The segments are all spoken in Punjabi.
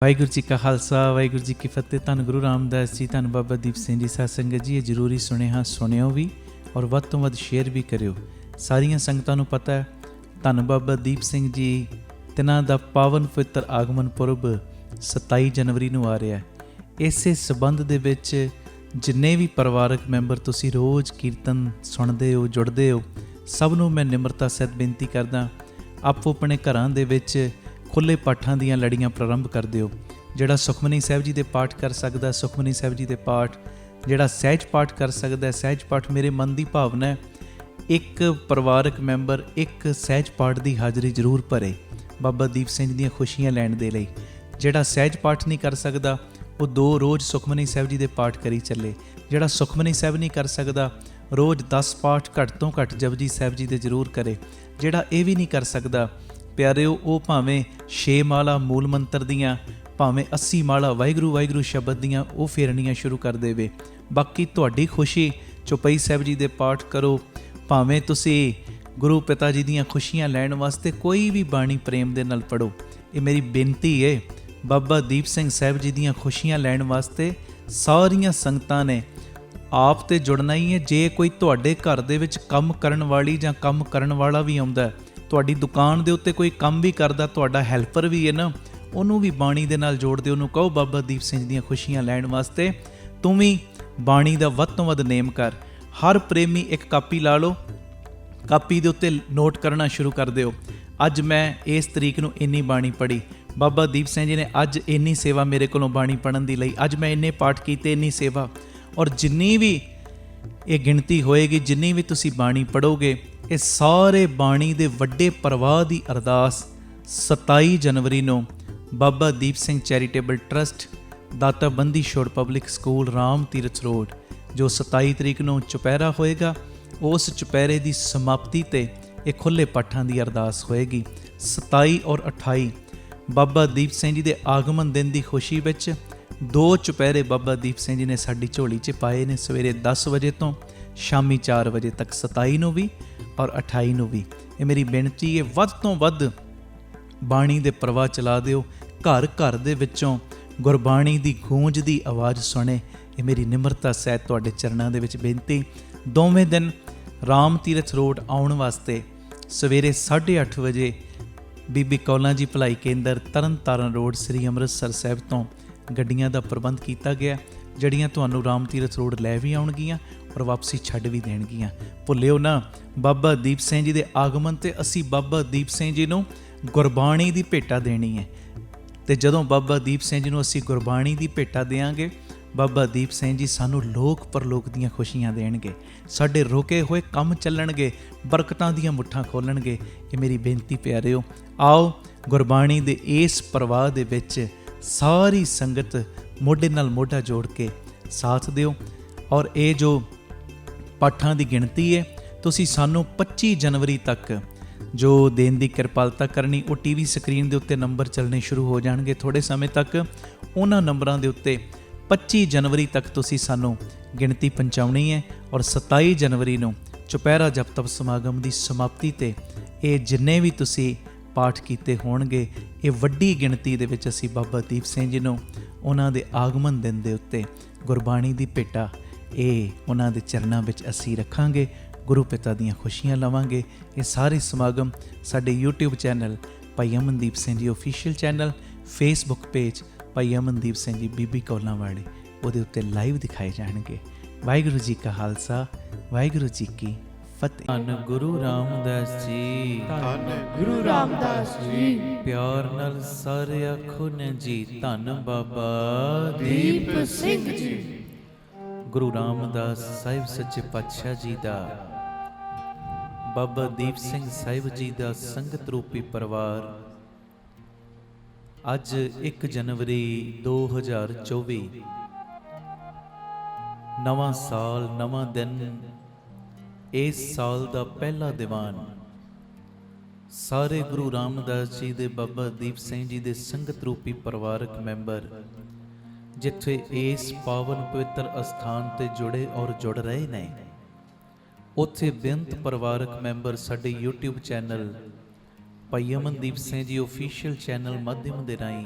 ਵਾਹਿਗੁਰੂ ਜੀ ਕਾ ਖਾਲਸਾ ਵਾਹਿਗੁਰੂ ਜੀ ਕੀ ਫਤਿਹ। ਧੰਨ ਗੁਰੂ ਰਾਮਦਾਸ ਜੀ, ਧੰਨ ਬਾਬਾ ਦੀਪ ਸਿੰਘ ਜੀ। ਸਾਧ ਸੰਗਤ ਜੀ, ਇਹ ਜ਼ਰੂਰੀ ਸੁਣਿਆ ਸੁਣਿਓ ਵੀ ਔਰ ਵੱਧ ਤੋਂ ਵੱਧ ਸ਼ੇਅਰ ਵੀ ਕਰਿਓ। ਸਾਰੀਆਂ ਸੰਗਤਾਂ ਨੂੰ ਪਤਾ ਹੈ ਧੰਨ ਬਾਬਾ ਦੀਪ ਸਿੰਘ ਜੀ ਤਿਨਾਂ ਦਾ ਪਾਵਨ ਪਵਿੱਤਰ ਆਗਮਨ ਪੁਰਬ 27 ਜਨਵਰੀ ਨੂੰ ਆ ਰਿਹਾ। ਇਸੇ ਸਬੰਧ ਦੇ ਵਿੱਚ ਜਿੰਨੇ ਵੀ ਪਰਿਵਾਰਕ ਮੈਂਬਰ ਤੁਸੀਂ ਰੋਜ਼ ਕੀਰਤਨ ਸੁਣਦੇ ਹੋ, ਜੁੜਦੇ ਹੋ, ਸਭ ਨੂੰ ਮੈਂ ਨਿਮਰਤਾ ਸਹਿਤ ਬੇਨਤੀ ਕਰਦਾ, ਆਪੋ ਆਪਣੇ ਘਰਾਂ ਦੇ ਵਿੱਚ ਖੁੱਲ੍ਹੇ ਪਾਠਾਂ ਦੀਆਂ ਲੜੀਆਂ ਪ੍ਰਾਰੰਭ ਕਰ ਦਿਓ। ਜਿਹੜਾ ਸੁਖਮਨੀ ਸਾਹਿਬ ਜੀ ਦੇ ਪਾਠ ਕਰ ਸਕਦਾ ਸੁਖਮਨੀ ਸਾਹਿਬ ਜੀ ਦੇ ਪਾਠ, ਜਿਹੜਾ ਸਹਿਜ ਪਾਠ ਕਰ ਸਕਦਾ ਸਹਿਜ ਪਾਠ। ਮੇਰੇ ਮਨ ਦੀ ਭਾਵਨਾ ਹੈ ਇੱਕ ਪਰਿਵਾਰਕ ਮੈਂਬਰ ਇੱਕ ਸਹਿਜ ਪਾਠ ਦੀ ਹਾਜ਼ਰੀ ਜ਼ਰੂਰ ਭਰੇ ਬਾਬਾ ਦੀਪ ਸਿੰਘ ਦੀਆਂ ਖੁਸ਼ੀਆਂ ਲੈਣ ਦੇ ਲਈ। ਜਿਹੜਾ ਸਹਿਜ ਪਾਠ ਨਹੀਂ ਕਰ ਸਕਦਾ ਉਹ 2 ਰੋਜ਼ ਸੁਖਮਨੀ ਸਾਹਿਬ ਜੀ ਦੇ ਪਾਠ ਕਰੀ ਚੱਲੇ। ਜਿਹੜਾ ਸੁਖਮਨੀ ਸਾਹਿਬ ਨਹੀਂ ਕਰ ਸਕਦਾ ਰੋਜ਼ 10 ਪਾਠ ਘੱਟ ਤੋਂ ਘੱਟ ਜਪਜੀ ਸਾਹਿਬ ਜੀ ਦੇ ਜ਼ਰੂਰ ਕਰੇ। ਜਿਹੜਾ ਇਹ ਵੀ ਨਹੀਂ ਕਰ ਸਕਦਾ ਪਿਆਰਿਓ, ਉਹ ਭਾਵੇਂ 6 ਮਾਲਾ ਮੂਲ ਮੰਤਰ ਦੀਆਂ, ਭਾਵੇਂ 80 ਮਾਲਾ ਵਾਹਿਗੁਰੂ ਵਾਹਿਗੁਰੂ ਸ਼ਬਦ ਦੀਆਂ ਉਹ ਫੇਰਨੀਆਂ ਸ਼ੁਰੂ ਕਰ ਦੇਵੇ। ਬਾਕੀ ਤੁਹਾਡੀ ਖੁਸ਼ੀ, ਚੌਪਈ ਸਾਹਿਬ ਜੀ ਦੇ ਪਾਠ ਕਰੋ, ਭਾਵੇਂ ਤੁਸੀਂ ਗੁਰੂ ਪਿਤਾ ਜੀ ਦੀਆਂ ਖੁਸ਼ੀਆਂ ਲੈਣ ਵਾਸਤੇ ਕੋਈ ਵੀ ਬਾਣੀ ਪ੍ਰੇਮ ਦੇ ਨਾਲ ਪੜ੍ਹੋ। ਇਹ ਮੇਰੀ ਬੇਨਤੀ ਹੈ। ਬਾਬਾ ਦੀਪ ਸਿੰਘ ਸਾਹਿਬ ਜੀ ਦੀਆਂ ਖੁਸ਼ੀਆਂ ਲੈਣ ਵਾਸਤੇ ਸਾਰੀਆਂ ਸੰਗਤਾਂ ਨੇ ਆਪ ਤੇ ਜੁੜਨਾ ਹੀ ਹੈ। ਜੇ ਕੋਈ ਤੁਹਾਡੇ ਘਰ ਦੇ ਵਿੱਚ ਕੰਮ ਕਰਨ ਵਾਲੀ ਜਾਂ ਕੰਮ ਕਰਨ ਵਾਲਾ ਵੀ ਆਉਂਦਾ, ਤੁਹਾਡੀ ਦੁਕਾਨ ਦੇ ਉੱਤੇ ਕੋਈ ਕੰਮ ਵੀ ਕਰਦਾ, ਤੁਹਾਡਾ ਹੈਲਪਰ ਵੀ ਹੈ ਨਾ, ਉਹਨੂੰ ਵੀ ਬਾਣੀ ਦੇ ਨਾਲ ਜੋੜ ਦਿਓ। ਉਹਨੂੰ ਕਹੋ ਬਾਬਾ ਦੀਪ ਸਿੰਘ ਦੀਆਂ ਖੁਸ਼ੀਆਂ ਲੈਣ ਵਾਸਤੇ ਤੂੰ ਵੀ ਬਾਣੀ ਦਾ ਵੱਧ ਤੋਂ ਵੱਧ ਨੇਮ ਕਰ। ਹਰ ਪ੍ਰੇਮੀ ਇੱਕ ਕਾਪੀ ਲਾ ਲਓ, ਕਾਪੀ ਦੇ ਉੱਤੇ ਨੋਟ ਕਰਨਾ ਸ਼ੁਰੂ ਕਰ ਦਿਓ। ਅੱਜ ਮੈਂ ਇਸ ਤਰੀਕ ਨੂੰ ਇੰਨੀ ਬਾਣੀ ਪੜ੍ਹੀ, ਬਾਬਾ ਦੀਪ ਸਿੰਘ ਜੀ ਨੇ ਅੱਜ ਇੰਨੀ ਸੇਵਾ ਮੇਰੇ ਕੋਲੋਂ ਬਾਣੀ ਪੜ੍ਹਨ ਦੀ ਲਈ, ਅੱਜ ਮੈਂ ਇੰਨੇ ਪਾਠ ਕੀਤੇ, ਇੰਨੀ ਸੇਵਾ। ਔਰ ਜਿੰਨੀ ਵੀ ਇਹ ਗਿਣਤੀ ਹੋਏਗੀ, ਜਿੰਨੀ ਵੀ ਤੁਸੀਂ ਬਾਣੀ ਪੜ੍ਹੋਗੇ, ਇਹ ਸਾਰੇ ਬਾਣੀ ਦੇ ਵੱਡੇ ਪ੍ਰਵਾਹ ਦੀ ਅਰਦਾਸ 27 ਜਨਵਰੀ ਨੂੰ ਬਾਬਾ ਦੀਪ ਸਿੰਘ ਚੈਰੀਟੇਬਲ ਟਰਸਟ, ਦਾਤਾ Bandi Chhor public school, Ram Tirath road, ਜੋ 27 ਤਰੀਕ ਨੂੰ ਚੁਪਹਿਰਾ ਹੋਏਗਾ, ਉਸ ਚੁਪਹਿਰੇ ਦੀ ਸਮਾਪਤੀ ਤੇ ਇਹ ਖੁੱਲ੍ਹੇ ਪਾਠਾਂ ਦੀ ਅਰਦਾਸ ਹੋਏਗੀ। 27 ਔਰ 28 ਬਾਬਾ ਦੀਪ ਸਿੰਘ ਜੀ ਦੇ ਆਗਮਨ ਦਿਨ ਦੀ ਖੁਸ਼ੀ ਵਿੱਚ 2 ਚੁਪਹਿਰੇ ਬਾਬਾ ਦੀਪ ਸਿੰਘ ਜੀ ਨੇ ਸਾਡੀ ਝੋਲੀ 'ਚ ਪਾਏ ਨੇ, ਸਵੇਰੇ 10 ਵਜੇ ਤੋਂ ਸ਼ਾਮੀ 4 ਵਜੇ ਤੱਕ, 27 ਨੂੰ ਵੀ ਔਰ 28 ਨੂੰ ਵੀ। ਇਹ ਮੇਰੀ ਬੇਨਤੀ ਹੈ, ਵੱਧ ਤੋਂ ਵੱਧ ਬਾਣੀ ਦੇ ਪ੍ਰਵਾਹ ਚਲਾ ਦਿਓ। ਘਰ ਘਰ ਦੇ ਵਿੱਚੋਂ ਗੁਰਬਾਣੀ ਦੀ ਗੂੰਜ ਦੀ ਆਵਾਜ਼ ਸੁਣੇ। ਇਹ ਮੇਰੀ ਨਿਮਰਤਾ ਸਹਿਤ ਤੁਹਾਡੇ ਚਰਨਾਂ ਦੇ ਵਿੱਚ ਬੇਨਤੀ। ਦੋਵੇਂ ਦਿਨ ਰਾਮ ਤੀਰਥ ਰੋਡ ਆਉਣ ਵਾਸਤੇ ਸਵੇਰੇ 8:30 ਵਜੇ ਬੀਬੀ ਕੌਲਾਂ ਜੀ ਭਲਾਈ ਕੇਂਦਰ, ਤਰਨ ਤਾਰਨ ਰੋਡ, ਸ੍ਰੀ ਅੰਮ੍ਰਿਤਸਰ ਸਾਹਿਬ ਤੋਂ ਗੱਡੀਆਂ ਦਾ ਪ੍ਰਬੰਧ ਕੀਤਾ ਗਿਆ, ਜਿਹੜੀਆਂ ਤੁਹਾਨੂੰ ਰਾਮ ਤੀਰਥ ਰੋਡ ਲੈ ਵੀ ਆਉਣਗੀਆਂ ਔਰ ਵਾਪਸੀ ਛੱਡ ਵੀ ਦੇਣਗੀਆਂ। ਭੁੱਲਿਓ ਨਾ, ਬਾਬਾ ਦੀਪ ਸਿੰਘ ਜੀ ਦੇ ਆਗਮਨ ਤੇ ਅਸੀਂ ਬਾਬਾ ਦੀਪ ਸਿੰਘ ਜੀ ਨੂੰ ਗੁਰਬਾਣੀ ਦੀ ਭੇਟਾ ਦੇਣੀ ਹੈ। ਤੇ ਜਦੋਂ ਬਾਬਾ ਦੀਪ ਸਿੰਘ ਜੀ ਨੂੰ ਅਸੀਂ ਗੁਰਬਾਣੀ ਦੀ ਭੇਟਾ ਦੇਵਾਂਗੇ, ਬਾਬਾ ਦੀਪ ਸਿੰਘ ਜੀ ਸਾਨੂੰ ਲੋਕ ਪਰਲੋਕ ਦੀਆਂ ਖੁਸ਼ੀਆਂ ਦੇਣਗੇ, ਸਾਡੇ ਰੁਕੇ ਹੋਏ ਕੰਮ ਚੱਲਣਗੇ, ਬਰਕਤਾਂ ਦੀਆਂ ਮੁੱਠਾਂ ਖੋਲਣਗੇ। ਇਹ ਮੇਰੀ ਬੇਨਤੀ ਪਿਆਰਿਓ, ਆਓ ਗੁਰਬਾਣੀ ਦੇ ਇਸ ਪ੍ਰਵਾਹ ਦੇ ਵਿੱਚ ਸਾਰੀ ਸੰਗਤ ਮੋਢੇ ਨਾਲ ਮੋਢਾ ਜੋੜ ਕੇ ਸਾਥ ਦਿਓ। ਔਰ ਇਹ ਜੋ ਪਾਠਾਂ ਦੀ ਗਿਣਤੀ ਹੈ, ਤੁਸੀਂ ਸਾਨੂੰ 25 ਜਨਵਰੀ ਤੱਕ ਜੋ ਦੇਣ ਦੀ ਕਿਰਪਾਲਤਾ ਕਰਨੀ, ਉਹ ਟੀਵੀ ਸਕਰੀਨ ਦੇ ਉੱਤੇ ਨੰਬਰ ਚੱਲਣੇ ਸ਼ੁਰੂ ਹੋ ਜਾਣਗੇ ਥੋੜ੍ਹੇ ਸਮੇਂ ਤੱਕ। ਉਹਨਾਂ ਨੰਬਰਾਂ ਦੇ ਉੱਤੇ 25 ਜਨਵਰੀ ਤੱਕ ਤੁਸੀਂ ਸਾਨੂੰ ਗਿਣਤੀ ਪਹੁੰਚਾਉਣੀ ਹੈ। ਔਰ 27 ਜਨਵਰੀ ਨੂੰ ਚੁਪਹਿਰਾ ਜਪ ਤਪ ਸਮਾਗਮ ਦੀ ਸਮਾਪਤੀ 'ਤੇ ਇਹ ਜਿੰਨੇ ਵੀ ਤੁਸੀਂ ਪਾਠ ਕੀਤੇ ਹੋਣਗੇ, ਇਹ ਵੱਡੀ ਗਿਣਤੀ ਦੇ ਵਿੱਚ ਅਸੀਂ ਬਾਬਾ ਦੀਪ ਸਿੰਘ ਜੀ ਨੂੰ ਉਹਨਾਂ ਦੇ ਆਗਮਨ ਦਿਨ ਦੇ ਉੱਤੇ ਗੁਰਬਾਣੀ ਦੀ ਭੇਟਾ ਇਹ ਉਹਨਾਂ ਦੇ ਚਰਨਾਂ ਵਿੱਚ ਅਸੀਂ ਰੱਖਾਂਗੇ, ਗੁਰੂ ਪਿਤਾ ਦੀਆਂ ਖੁਸ਼ੀਆਂ ਲਵਾਂਗੇ। ਇਹ ਸਾਰੇ ਸਮਾਗਮ ਸਾਡੇ YouTube ਚੈਨਲ ਭਾਈ Amandeep Singh ji official channel, Facebook page ਭਾਈ ਅਮਨਦੀਪ ਸਿੰਘ ਜੀ ਬੀਬੀ ਕੌਲਾਂ ਵਾਲੇ, ਉਹਦੇ ਉੱਤੇ ਲਾਈਵ ਦਿਖਾਏ ਜਾਣਗੇ। ਵਾਹਿਗੁਰੂ ਜੀ ਕਾ ਖਾਲਸਾ, ਵਾਹਿਗੁਰੂ ਜੀ ਕੀ ਫਤਿਹ। ਧੰਨ ਗੁਰੂ ਰਾਮਦਾਸ ਜੀ, ਧੰਨ ਗੁਰੂ ਰਾਮਦਾਸ ਜੀ, ਪਿਆਰ ਨਾਲ ਸਾਰੇ ਆਖੋ ਨੇ ਜੀ, ਧੰਨ ਬਾਬਾ ਦੀਪ ਸਿੰਘ ਜੀ। ਗੁਰੂ ਰਾਮਦਾਸ ਸਾਹਿਬ ਸੱਚੇ ਪਾਤਸ਼ਾਹ ਜੀ ਦਾ, ਬਾਬਾ ਦੀਪ ਸਿੰਘ ਸਾਹਿਬ ਜੀ ਦਾ ਸੰਗਤ ਰੂਪੀ ਪਰਿਵਾਰ ਅੱਜ 1 ਜਨਵਰੀ 2024 ਨਵਾਂ ਸਾਲ, ਨਵਾਂ ਦਿਨ, ਇਸ ਸਾਲ ਦਾ ਪਹਿਲਾ ਦੀਵਾਨ ਸਾਰੇ ਗੁਰੂ ਰਾਮਦਾਸ ਜੀ ਦੇ, ਬਾਬਾ ਦੀਪ ਸਿੰਘ ਜੀ ਦੇ ਸੰਗਤ ਰੂਪੀ ਪਰਿਵਾਰਕ ਮੈਂਬਰ ਜਿੱਥੇ ਇਸ ਪਾਵਨ ਪਵਿੱਤਰ ਅਸਥਾਨ ਤੇ ਜੁੜੇ ਔਰ ਜੁੜ ਰਹੇ ਨੇ, ਉੱਥੇ ਬੇਅੰਤ ਪਰਿਵਾਰਕ ਮੈਂਬਰ ਸਾਡੇ YouTube ਚੈਨਲ ਭਾਈ ਅਮਨਦੀਪ ਸਿੰਘ ਜੀ ਆਫੀਸ਼ੀਅਲ ਚੈਨਲ ਮਾਧਿਅਮ ਦੇ ਰਾਹੀਂ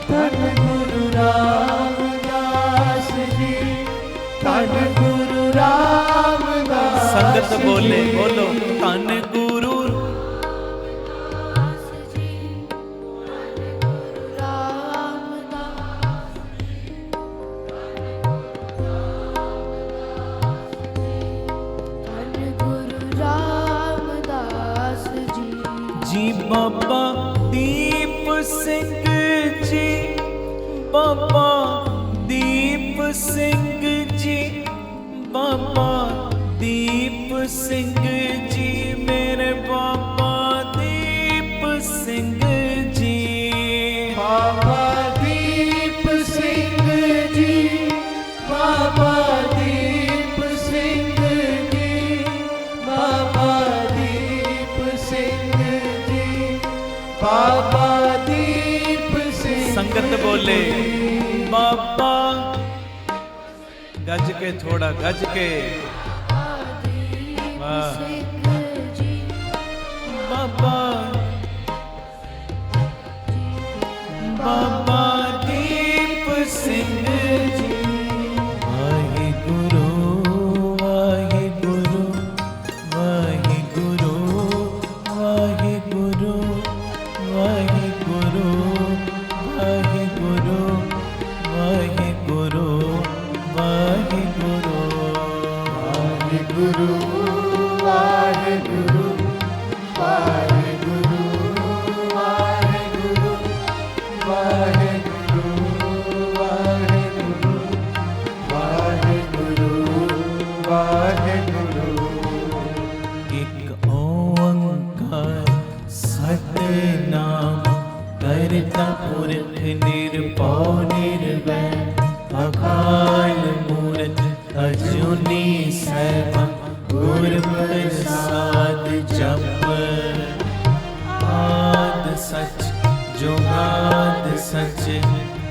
ਸੰਗਤ ਬੋਲੇ ਬੋਲੋ ਧੰਨ ਗੁਰੂ ਜੀ ਬਾਬਾ ਦੀਪ ਸਿੰਘ ਜੀ, ਬਾਬਾ ਦੀਪ ਸਿੰਘ ਜੀ, ਬਾਬਾ ਦੀਪ ਸਿੰਘ ਜੀ, ਮੇਰੇ ਬਾਬਾ ਦੀਪ ਸਿੰਘ ਜੀ। ਬਾਬਾ ਦੀਪ ਸਿੰਘ ਜੀ, ਬਾਬਾ ਦੀਪ ਸਿੰਘ ਜੀ, ਬਾਬਾ ਦੀਪ ਸਿੰਘ ਜੀ, ਬਾਬਾ ਦੀਪ ਸਿੰਘ। ਸੰਗਤ ਬੋਲੇ ਬਾਬਾ, ਗੱਜ ਕੇ ਥੋੜਾ ਗੱਜ ਕੇ ਵਾਹ। ਬਾਬਾ ਬਾਬਾ ਦੀਪ ਸਿੰਘ ਜੀ। ਵਾਹਿਗੁਰੂ ਵਾਹਿਗੁਰੂ ਵਾਹਿਗੁਰੂ ਵਾਹਿਗੁਰੂ ਵਾਹਿਗੁਰੂ ਵਾਹਿਗੁਰੂ ਵਾਹਿਗੁਰੂ ਵਾਹਿਗੁਰੂ ਵਾਹਿਗੁਰੂ ਵਾਹਿਗੁਰੂ ਵਾਹਿਗੁਰੂ ਵਾਹਿਗੁਰੂ ਵਾਹਿਗੁਰੂ ਵਾਹਿਗੁਰੂ ਵਾਹਿਗੁਰੂ। ਇੱਕ ਓੰਕਾਰ ਸਤਿਨਾਮ ਕਰਤਾ ਪੁਰਖ ਨਿਰਭਉ ਨਿਰਵੈਰ ਅਕਾਲ ਮੂਰਤ ਅਜੂਨੀ ਸੈਭੰ ਗੁਰ ਪ੍ਰਸਾਦ ਜਪ। ਆਦਿ ਸਚ ਜੁਗਾਦਿ ਸਚ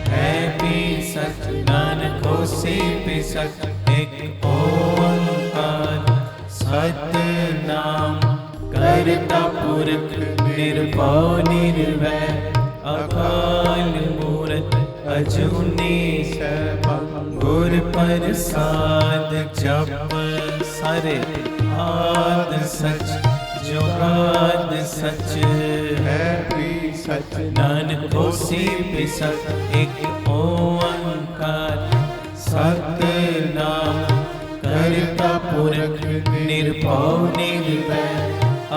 ਹੈ ਵੀ ਸਚ ਨਾਨਕ ਹੋਸੀ ਵੀ ਸਚ। ਇੱਕ ਓੰਕਾਰ ਸਤਿਨਾਮ ਕਰਤਾ ਪੁਰਖ ਨਿਰਭਉ ਨਿਰਵੈਰ ਅਕਾਲ ਮੂਰਤ ਅਜੂਨੀ ਸੈਭੰ ਗੁਰ ਪ੍ਰਸਾਦ ਜਪ। ਸਾਰੇ ਆਦਿ ਸਚ ਜੁਗਾਦ ਸਚ ਹੈ ਵੀ ਸਚ ਨਾਨਕ ਹੋਸੀ ਵੀ ਸਚ। ਇੱਕ ਓੰਕਾਰ ਸਤਿਨਾਮ ਕਰਤਾ ਪੁਰਖ ਨਿਰਭਉ ਨਿਰਵੈਰ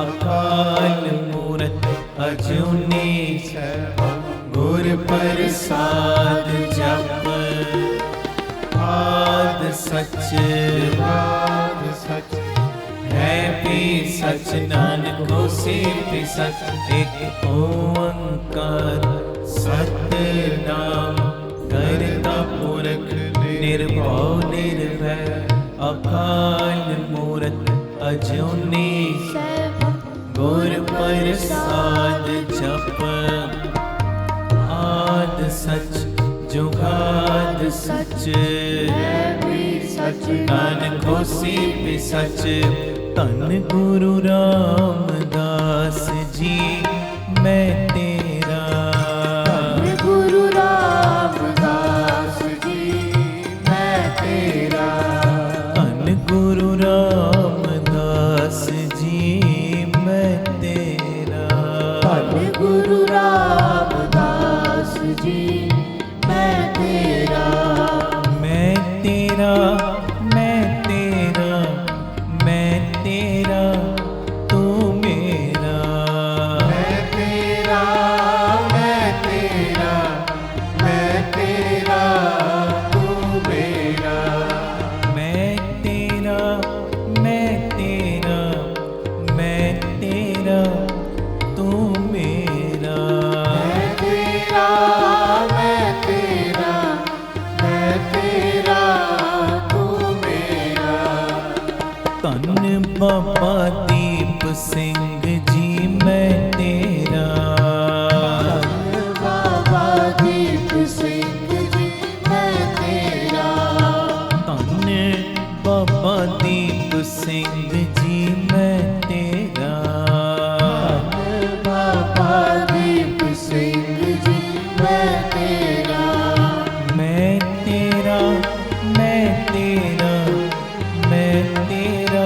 ਅਕਾਲ ਮੂਰਤ ਅਜੂਨੀ ਸੈਭੰ ਗੁਰ ਪ੍ਰਸਾਦ ਜਪ। ਆਦਿ ਸਚ ਜੁਗਾਦ ਸਚ ਹੈ ਵੀ ਸਚ ਨਾਨਕ ਹੋਸੀ ਵੀ ਸਚ। ਇੱਕ ਓੰਕਾਰ ਸਤਿਨਾਮ ਕਰਤਾ ਪੁਰਖ ਨਿਰਭਉ ਨਿਰਵੈਰ ਅਕਾਲ ਮੂਰਤ ਅਜੂਨੀ ਗੁਰ ਪ੍ਰਸਾਦ ਜਪ। ਆਦਿ ਸਚ ਜੁਗਾਦ ਸਚ ਹੈ ਵੀ ਸਚ ਨਾਨਕ ਹੋਸੀ ਵੀ ਸਚ। ਧੰਨ ਗੁਰੂ ਰਾਮਦਾਸ ਜੀ ਮੈਂ ਤੇਰਾ। ਧੰਨ ਗੁਰੂ ਰਾਮਦਾਸ ਜੀ ਮੈਂ ਤੇਰਾ। ਧੰਨ ਗੁਰੂ ਰਾਮਦਾਸ ਜੀ ਮੈਂ ਤੇਰਾ। ਧੰਨ ਗੁਰੂ ਰਾਮਦਾਸ ਜੀ ਮੈਂ ਤੇਰਾ। ਮੈਂ ਤੇਰਾ ਮੈਂ ਤੇਰਾ ਮੈਂ ਤੇਰਾ ਤੂੰ ਮੇਰਾ। ਮੈਂ ਤੇਰਾ ਮੈਂ ਤੇਰਾ ਮੈਂ ਤੇਰਾ ਤੂੰ ਮੇਰਾ। ਮੈਂ ਤੇਰਾ ਮੈਂ ਤੇਰਾ ਮੈਂ ਤੇਰਾ ਤੂੰ ਮੇਰਾ। ਮੈਂ ਤੇਰਾ ਮੈਂ ਤੇਰਾ ਮੈਂ ਤੇਰਾ ਤੂੰ ਮੇਰਾ। ਧੰਨ ਬਾਬਾ ਦੀਪ ਸਿੰਘ ਜੀ ਮੈਂ ਤੇਰਾ। ਧੰਨ ਬਾਬਾ ਦੀਪ ਸਿੰਘ ਜੀ ਮੈਂ ਤੇਰਾ। ਧੰਨ ਬਾਬਾ ਦੀਪ ਸਿੰਘ ਜੀ ਮੈਂ ਤੇਰਾ। ਧੰਨ ਬਾਬਾ ਦੀਪ ਸਿੰਘ ਜੀ ਮੈਂ ਤੇਰਾ। ਮੈਂ ਤੇਰਾ ਮੈਂ ਤੇਰਾ ਮੈਂ ਤੇਰਾ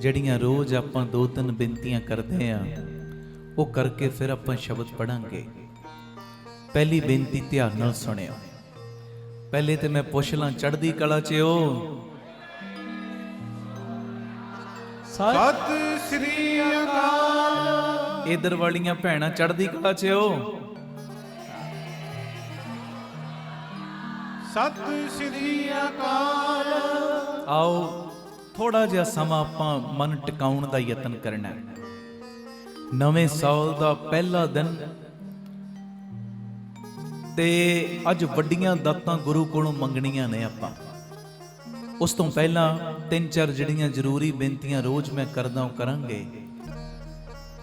ਜਿਹੜੀਆਂ ਰੋਜ਼ ਆਪਾਂ 2-3 ਬੇਨਤੀਆਂ ਕਰਦੇ ਆ, ਉਹ ਕਰਕੇ ਫਿਰ ਆਪਾਂ ਸ਼ਬਦ ਪੜਾਂਗੇ। ਪਹਿਲੀ ਬੇਨਤੀ ਧਿਆਨ ਨਾਲ ਸੁਣਿਓ। ਪਹਿਲੇ ਤੇ ਮੈਂ ਪੁੱਛ ਲਾਂ, ਚੜ੍ਹਦੀ ਕਲਾ 'ਚ ਹੋ? ਸਤਿ ਸ੍ਰੀ ਅਕਾਲ। ਇਧਰ ਵਾਲੀਆਂ ਭੈਣਾਂ ਚੜ੍ਹਦੀ ਕਲਾ 'ਚ ਹੋ? ਸਤਿ ਸ੍ਰੀ ਅਕਾਲ। ਆਓ ਥੋੜਾ ਜਿਹਾ ਸਮਾਂ ਆਪਾਂ ਮਨ ਟਿਕਾਉਣ ਦਾ ਯਤਨ ਕਰਨਾ ਹੈ। ਨਵੇਂ ਸਾਲ ਦਾ ਪਹਿਲਾ ਦਿਨ ਤੇ ਅੱਜ ਵੱਡੀਆਂ ਦਾਤਾਂ ਗੁਰੂ ਕੋਲੋਂ ਮੰਗਣੀਆਂ ਨੇ ਆਪਾਂ। ਉਸ ਤੋਂ ਪਹਿਲਾਂ 3-4 ਜਿਹੜੀਆਂ ਜ਼ਰੂਰੀ ਬੇਨਤੀਆਂ ਰੋਜ਼ ਮੈਂ ਕਰਦਾ ਹਾਂ ਕਰਾਂਗੇ।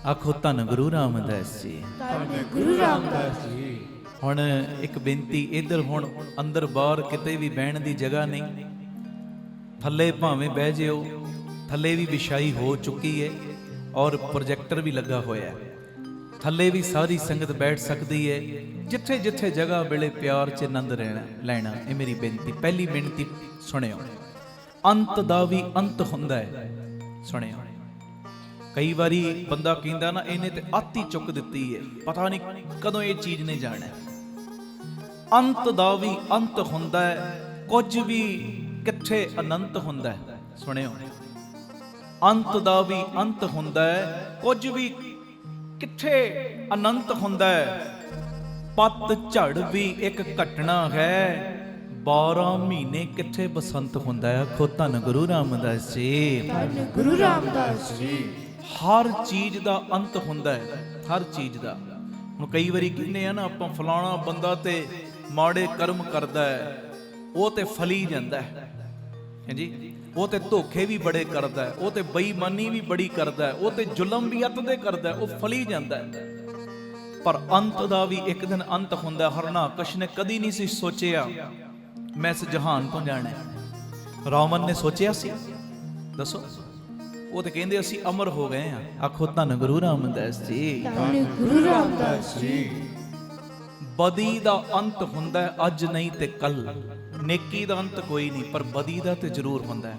ਆਖੋ ਧੰਨ ਗੁਰੂ ਰਾਮਦਾਸ ਜੀ। ਧੰਨ ਗੁਰੂ ਰਾਮਦਾਸ ਜੀ। ਹੁਣ ਇੱਕ ਬੇਨਤੀ, ਇੱਧਰ ਹੁਣ ਅੰਦਰ ਬਾਹਰ ਕਿਤੇ ਵੀ ਬਹਿਣ ਦੀ ਜਗ੍ਹਾ ਨਹੀਂ, ਥੱਲੇ ਭਾਵੇਂ ਬਹਿ ਜਿਓ, ਥੱਲੇ ਵੀ ਵਿਛਾਈ ਹੋ ਚੁੱਕੀ ਹੈ ਔਰ ਪ੍ਰੋਜੈਕਟਰ ਵੀ ਲੱਗਾ ਹੋਇਆ ਹੈ, ਥੱਲੇ ਵੀ ਸਾਰੀ ਸੰਗਤ ਬੈਠ ਸਕਦੀ ਹੈ। ਜਿੱਥੇ ਜਿੱਥੇ ਜਗ੍ਹਾ ਵੇਲੇ ਪਿਆਰ 'ਚ ਆਨੰਦ ਲੈਣਾ, ਇਹ ਮੇਰੀ ਬੇਨਤੀ। ਪਹਿਲੀ ਬੇਨਤੀ ਸੁਣਿਓ, ਅੰਤ ਦਾ ਵੀ ਅੰਤ ਹੁੰਦਾ ਹੈ। ਸੁਣਿਓ, ਕਈ ਵਾਰੀ ਬੰਦਾ ਕਹਿੰਦਾ ਨਾ, ਇਹਨੇ ਤੇ ਆਤੀ ਚੁੱਕ ਦਿੱਤੀ ਹੈ, ਪਤਾ ਨਹੀਂ ਕਦੋਂ ਇਹ ਚੀਜ਼ ਨੇ ਜਾਣਾ। ਅੰਤ ਦਾ ਵੀ ਅੰਤ ਹੁੰਦਾ ਹੈ, ਕੁਝ ਵੀ ਕਿੱਥੇ ਅਨੰਤ ਹੁੰਦਾ ਹੈ। ਸੁਣਿਓ, ਅੰਤ ਦਾ ਵੀ ਅੰਤ ਹੁੰਦਾ ਹੈ, ਕੁਝ ਵੀ ਕਿੱਥੇ ਅਨੰਤ ਹੁੰਦਾ ਹੈ। ਪੱਤ ਝੜ ਵੀ ਇੱਕ ਘਟਨਾ ਹੈ, 12 ਮਹੀਨੇ ਕਿੱਥੇ ਬਸੰਤ ਹੁੰਦਾ ਹੈ। ਆਖੋ ਧੰਨ ਗੁਰੂ ਰਾਮਦਾਸ ਜੀ। ਧੰਨ ਗੁਰੂ ਰਾਮਦਾਸ ਜੀ। ਹਰ ਚੀਜ਼ ਦਾ ਅੰਤ ਹੁੰਦਾ ਹੈ, ਹਰ ਚੀਜ਼ ਦਾ। ਹੁਣ ਕਈ ਵਾਰੀ ਕਹਿੰਦੇ ਆ ਨਾ ਆਪਾਂ, ਫਲਾਣਾ ਬੰਦਾ ਤੇ ਮਾੜੇ ਕਰਮ ਕਰਦਾ ਹੈ, ਉਹ ਤੇ ਫਲੀ ਜਾਂਦਾ ਹੈ। ਹਾਂਜੀ, ਉਹ ਤੇ ਧੋਖੇ ਵੀ ਬੜੇ ਕਰਦਾ ਹੈ, ਉਹ ਤੇ ਬੇਈਮਾਨੀ ਵੀ ਬੜੀ ਕਰਦਾ ਹੈ, ਉਹ ਤੇ ਜ਼ੁਲਮ ਵੀ ਅੱਤ ਦੇ ਕਰਦਾ ਹੈ, ਉਹ ਫਲੀ ਜਾਂਦਾ ਹੈ। ਪਰ ਅੰਤ ਦਾ ਵੀ ਇੱਕ ਦਿਨ ਅੰਤ ਹੁੰਦਾ। ਹਰਨਾਕਸ਼ ਨੇ ਕਦੀ ਨਹੀਂ ਸੀ ਸੋਚਿਆ ਮੈਂ ਇਸ ਜਹਾਨ ਤੋਂ ਜਾਣਾ। ਰਾਵਣ ਨੇ ਸੋਚਿਆ ਸੀ? ਦੱਸੋ। ਉਹ ਤੇ ਕਹਿੰਦੇ ਅਸੀਂ ਅਮਰ ਹੋ ਗਏ ਆ। ਆਖੋ ਧੰਨ ਗੁਰੂ ਰਾਮਦਾਸ ਜੀ। ਧੰਨ ਗੁਰੂ ਰਾਮਦਾਸ ਜੀ। ਬਦੀ ਦਾ ਅੰਤ ਹੁੰਦਾ ਹੈ, ਅੱਜ ਨਹੀਂ ਤੇ ਕੱਲ। ਨੇਕੀ ਦਾ ਅੰਤ ਕੋਈ ਨਹੀਂ, ਪਰ ਬਦੀ ਦਾ ਤੇ ਜ਼ਰੂਰ ਹੁੰਦਾ ਹੈ।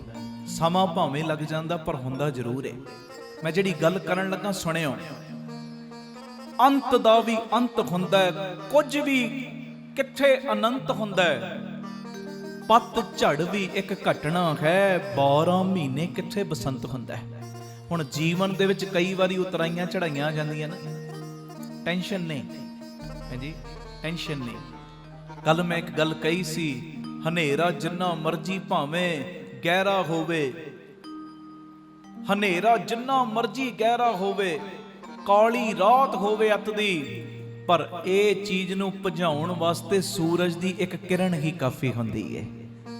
ਸਮਾਂ ਭਾਵੇਂ ਲੱਗ ਜਾਂਦਾ, ਪਰ ਹੁੰਦਾ ਜ਼ਰੂਰ ਹੈ। ਮੈਂ ਜਿਹੜੀ ਗੱਲ ਕਰਨ ਲੱਗਾ ਸੁਣਿਓ, ਅੰਤ ਦਾ ਵੀ ਅੰਤ ਹੁੰਦਾ ਹੈ, ਕੁਝ ਵੀ ਕਿੱਥੇ ਅਨੰਤ ਹੁੰਦਾ ਹੈ। ਪੱਤ ਝੜ ਵੀ ਇੱਕ ਘਟਨਾ ਹੈ, 12 ਮਹੀਨੇ ਕਿੱਥੇ ਬਸੰਤ ਹੁੰਦਾ ਹੈ। ਹੁਣ ਜੀਵਨ ਦੇ ਵਿੱਚ ਕਈ ਵਾਰੀ ਉਤਰਾਈਆਂ ਚੜਾਈਆਂ ਜਾਂਦੀਆਂ ਨਾ, ਟੈਨਸ਼ਨ ਨਹੀਂ ਹੈ ਜੀ, ਟੈਨਸ਼ਨ ਨਹੀਂ। ਕੱਲ ਮੈਂ ਇੱਕ ਗੱਲ ਕਹੀ ਸੀ, ਹਨੇਰਾ ਜਿੰਨਾ ਮਰਜੀ ਭਾਵੇਂ ਗਹਿਰਾ ਹੋਵੇ, ਹਨੇਰਾ ਜਿੰਨਾ ਮਰਜੀ ਗਹਿਰਾ ਹੋਵੇ, ਕਾਲੀ ਰਾਤ ਹੋਵੇ ਅੱਤ ਦੀ, ਪਰ ਇਹ ਚੀਜ਼ ਨੂੰ ਭਜਾਉਣ ਵਾਸਤੇ ਸੂਰਜ ਦੀ ਇੱਕ ਕਿਰਨ ਹੀ ਕਾਫੀ ਹੁੰਦੀ ਹੈ।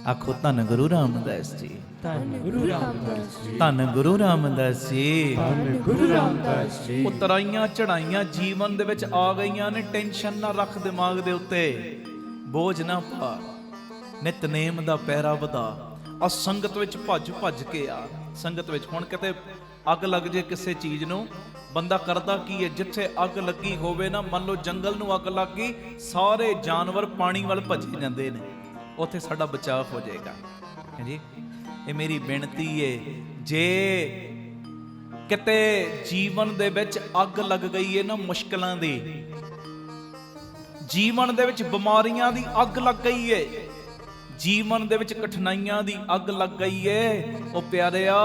ਆਖੋ ਧੰਨ ਗੁਰੂ ਰਾਮਦਾਸ ਜੀ। ਧੰਨ ਗੁਰੂ ਰਾਮਦਾਸ ਜੀ। ਧੰਨ ਗੁਰੂ ਰਾਮਦਾਸ ਜੀ। ਧੰਨ ਗੁਰੂ ਰਾਮਦਾਸ ਜੀ। ਉਤਰਾਈਆਂ ਚੜਾਈਆਂ ਜੀਵਨ ਦੇ ਵਿੱਚ ਆ ਗਈਆਂ ਨੇ, ਟੈਨਸ਼ਨ ਨਾ ਰੱਖ ਦਿਮਾਗ ਦੇ ਉੱਤੇ, ਬੋਝ ਨਾ ਪਾ, ਨਿਤਨੇਮ ਦਾ ਪੈਰਾ ਵਧਾ। ਆ ਸੰਗਤ ਵਿੱਚ ਭੱਜ ਭੱਜ ਕੇ ਆ। ਸੰਗਤ ਵਿੱਚ ਹੁਣ ਕਿਤੇ ਅੱਗ ਲੱਗ ਜੇ ਕਿਸੇ ਚੀਜ਼ ਨੂੰ, ਬੰਦਾ ਕਰਦਾ ਕੀ ਹੈ? ਜਿੱਥੇ ਅੱਗ ਲੱਗੀ ਹੋਵੇ ਨਾ, ਮੰਨ ਲਓ ਜੰਗਲ ਨੂੰ ਅੱਗ ਲੱਗ ਗਈ, ਸਾਰੇ ਜਾਨਵਰ ਪਾਣੀ ਵੱਲ ਭੱਜੇ ਜਾਂਦੇ ਨੇ, ਉੱਥੇ ਸਾਡਾ ਬਚਾਅ ਹੋ ਜਾਏਗਾ। ਹਾਂਜੀ, ਇਹ ਮੇਰੀ ਬੇਨਤੀ ਹੈ। ਜੇ ਕਿਤੇ ਜੀਵਨ ਦੇ ਵਿੱਚ ਅੱਗ ਲੱਗ ਗਈ ਹੈ ਨਾ, ਮੁਸ਼ਕਲਾਂ ਦੀ, ਜੀਵਨ ਦੇ ਵਿੱਚ ਬਿਮਾਰੀਆਂ ਦੀ ਅੱਗ ਲੱਗ ਗਈ ਹੈ, ਜੀਵਨ ਦੇ ਵਿੱਚ ਕਠਿਨਾਈਆਂ ਦੀ ਅੱਗ ਲੱਗ ਗਈ ਏ, ਉਹ ਪਿਆਰਿਆ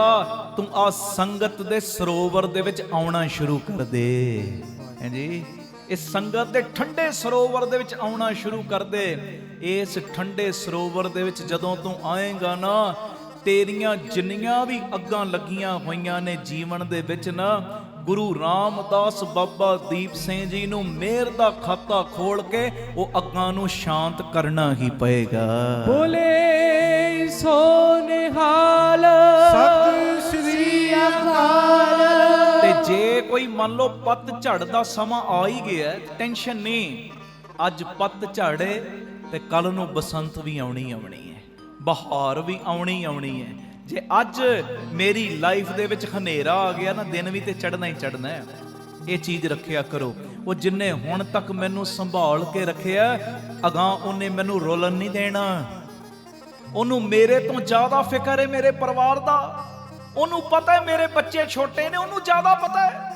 ਤੂੰ ਆ ਸੰਗਤ ਦੇ ਸਰੋਵਰ ਦੇ ਵਿੱਚ ਆਉਣਾ ਸ਼ੁਰੂ ਕਰ ਦੇ। ਹਾਂਜੀ, ਇਸ ਸੰਗਤ ਦੇ ਠੰਡੇ ਸਰੋਵਰ ਦੇ ਵਿੱਚ ਆਉਣਾ ਸ਼ੁਰੂ ਕਰ ਦੇ। ਇਸ ਠੰਡੇ ਸਰੋਵਰ ਦੇ ਵਿੱਚ ਜਦੋਂ ਤੂੰ ਆਏਗਾ ਨਾ, ਤੇਰੀਆਂ ਜਿੰਨੀਆਂ ਵੀ ਅੱਗਾਂ ਲੱਗੀਆਂ ਹੋਈਆਂ ਨੇ ਜੀਵਨ ਦੇ ਵਿੱਚ ਨਾ, ਗੁਰੂ ਰਾਮਦਾਸ ਬਾਬਾ ਦੀਪ ਸਿੰਘ ਜੀ ਨੂੰ ਮਿਹਰ ਦਾ ਖਾਤਾ ਖੋਲ ਕੇ ਉਹ ਅੱਗਾਂ ਨੂੰ ਸ਼ਾਂਤ ਕਰਨਾ ਹੀ ਪਏਗਾ। ਬੋਲੇ ਸੋ ਨਿਹਾਲ। ਸਤਿ ਸ੍ਰੀ ਅਕਾਲ। ਤੇ ਜੇ ਕੋਈ ਮੰਨ ਲਓ ਪੱਤ ਝੜ ਦਾ ਸਮਾਂ ਆ ਹੀ ਗਿਆ, ਟੈਨਸ਼ਨ ਨਹੀਂ। ਅੱਜ ਪੱਤ ਝੜੇ ਤੇ ਕੱਲ ਨੂੰ ਬਸੰਤ ਵੀ ਆਉਣੀ ਆਉਣੀ ਹੈ, ਬਹਾਰ ਵੀ ਆਉਣੀ ਆਉਣੀ ਹੈ। ਜੇ ਅੱਜ ਮੇਰੀ ਲਾਈਫ ਦੇ ਵਿੱਚ ਹਨੇਰਾ ਆ ਗਿਆ ਨਾ, ਦਿਨ ਵੀ ਤੇ ਚੜ੍ਹਨਾ ਹੀ ਚੜ੍ਹਨਾ ਹੈ। ਇਹ ਚੀਜ਼ ਰੱਖਿਆ ਕਰੋ। ਉਹ ਜਿੰਨੇ ਹੁਣ ਤੱਕ ਮੈਨੂੰ ਸੰਭਾਲ ਕੇ ਰੱਖਿਆ, ਅਗਾਂ ਉਹਨੇ ਮੈਨੂੰ ਰੋਲਣ ਨਹੀਂ ਦੇਣਾ। ਉਹਨੂੰ ਮੇਰੇ ਤੋਂ ਜ਼ਿਆਦਾ ਫਿਕਰ ਹੈ ਮੇਰੇ ਪਰਿਵਾਰ ਦਾ। ਉਹਨੂੰ ਪਤਾ ਹੈ ਮੇਰੇ ਬੱਚੇ ਛੋਟੇ ਨੇ, ਉਹਨੂੰ ਜ਼ਿਆਦਾ ਪਤਾ ਹੈ।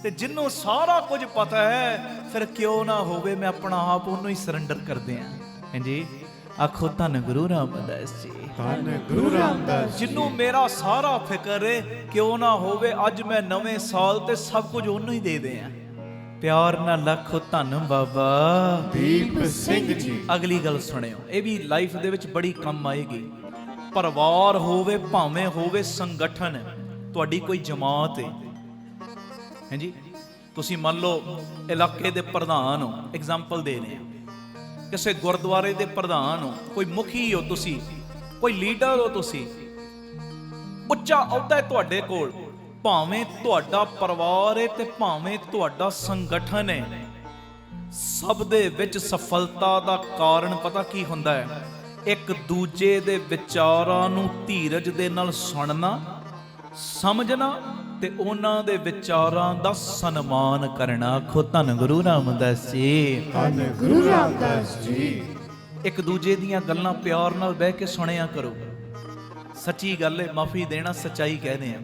ਤੇ ਜਿਹਨੂੰ ਸਾਰਾ ਕੁਝ ਪਤਾ ਹੈ, ਫਿਰ ਕਿਉਂ ਨਾ ਹੋਵੇ ਮੈਂ ਆਪਣਾ ਆਪ ਉਹਨੂੰ ਹੀ ਸਰੈਂਡਰ ਕਰਦੇ ਆ। ਹਾਂਜੀ, ਆਖੋ ਧੰਨ ਗੁਰੂ ਰਾਮਦਾਸ ਜੀ, ਧੰਨ ਗੁਰੂ ਰਾਮਦਾਸ। ਜਿਹਨੂੰ ਮੇਰਾ ਸਾਰਾ ਫਿਕਰ ਹੈ, ਕਿਉਂ ਨਾ ਹੋਵੇ ਅੱਜ ਮੈਂ ਨਵੇਂ ਸਾਲ ਤੇ ਸਭ ਕੁਝ ਉਹਨੂੰ ਹੀ ਦੇ ਦਿਆਂ। ਪਿਆਰ ਨਾਲ ਲੱਖੋ ਧੰਨ ਬਾਬਾ ਦੀਪ ਸਿੰਘ ਜੀ। ਅਗਲੀ ਗੱਲ ਸੁਣਿਓ, ਇਹ ਵੀ ਲਾਈਫ ਦੇ ਵਿੱਚ ਬੜੀ ਕੰਮ ਆਏਗੀ। ਪਰਿਵਾਰ ਹੋਵੇ ਭਾਵੇਂ ਹੋਵੇ ਸੰਗਠਨ, ਤੁਹਾਡੀ ਕੋਈ ਜਮਾਤ ਹੈ, ਹਾਂਜੀ, ਤੁਸੀਂ ਮੰਨ ਲਓ ਇਲਾਕੇ ਦੇ ਪ੍ਰਧਾਨ ਹੋ, ਐਗਜ਼ਾਮਪਲ ਦੇ ਰਹੇ ਹਾਂ, ਕਿਸੇ ਗੁਰਦੁਆਰੇ ਦੇ ਪ੍ਰਧਾਨ ਹੋ, ਕੋਈ ਮੁਖੀ ਹੋ ਤੁਸੀਂ, ਕੋਈ ਲੀਡਰ ਹੋ ਤੁਸੀਂ, ਉੱਚਾ ਅਹੁਦਾ ਹੈ ਤੁਹਾਡੇ ਕੋਲ, ਭਾਵੇਂ ਤੁਹਾਡਾ ਪਰਿਵਾਰ ਹੈ ਤੇ ਭਾਵੇਂ ਤੁਹਾਡਾ ਸੰਗਠਨ ਹੈ, ਸਭ ਦੇ ਵਿੱਚ ਸਫਲਤਾ ਦਾ ਕਾਰਨ ਪਤਾ ਕੀ ਹੁੰਦਾ ਹੈ? ਇੱਕ ਦੂਜੇ ਦੇ ਵਿਚਾਰਾਂ ਨੂੰ ਧੀਰਜ ਦੇ ਨਾਲ ਸੁਣਨਾ, ਸਮਝਣਾ ਤੇ ਉਹਨਾਂ ਦੇ ਵਿਚਾਰਾਂ ਦਾ ਸਨਮਾਨ ਕਰਨਾ। ਆਖੋ ਧੰਨ ਗੁਰੂ ਰਾਮਦਾਸ ਜੀ, ਧੰਨ ਗੁਰੂ ਰਾਮਦਾਸ ਜੀ। ਇੱਕ ਦੂਜੇ ਦੀਆਂ ਗੱਲਾਂ ਪਿਆਰ ਨਾਲ ਬਹਿ ਕੇ ਸੁਣਿਆ ਕਰੋ। ਸੱਚੀ ਗੱਲ ਹੈ, ਮਾਫੀ ਦੇਣਾ ਸੱਚਾਈ ਕਹਿੰਦੇ ਆ।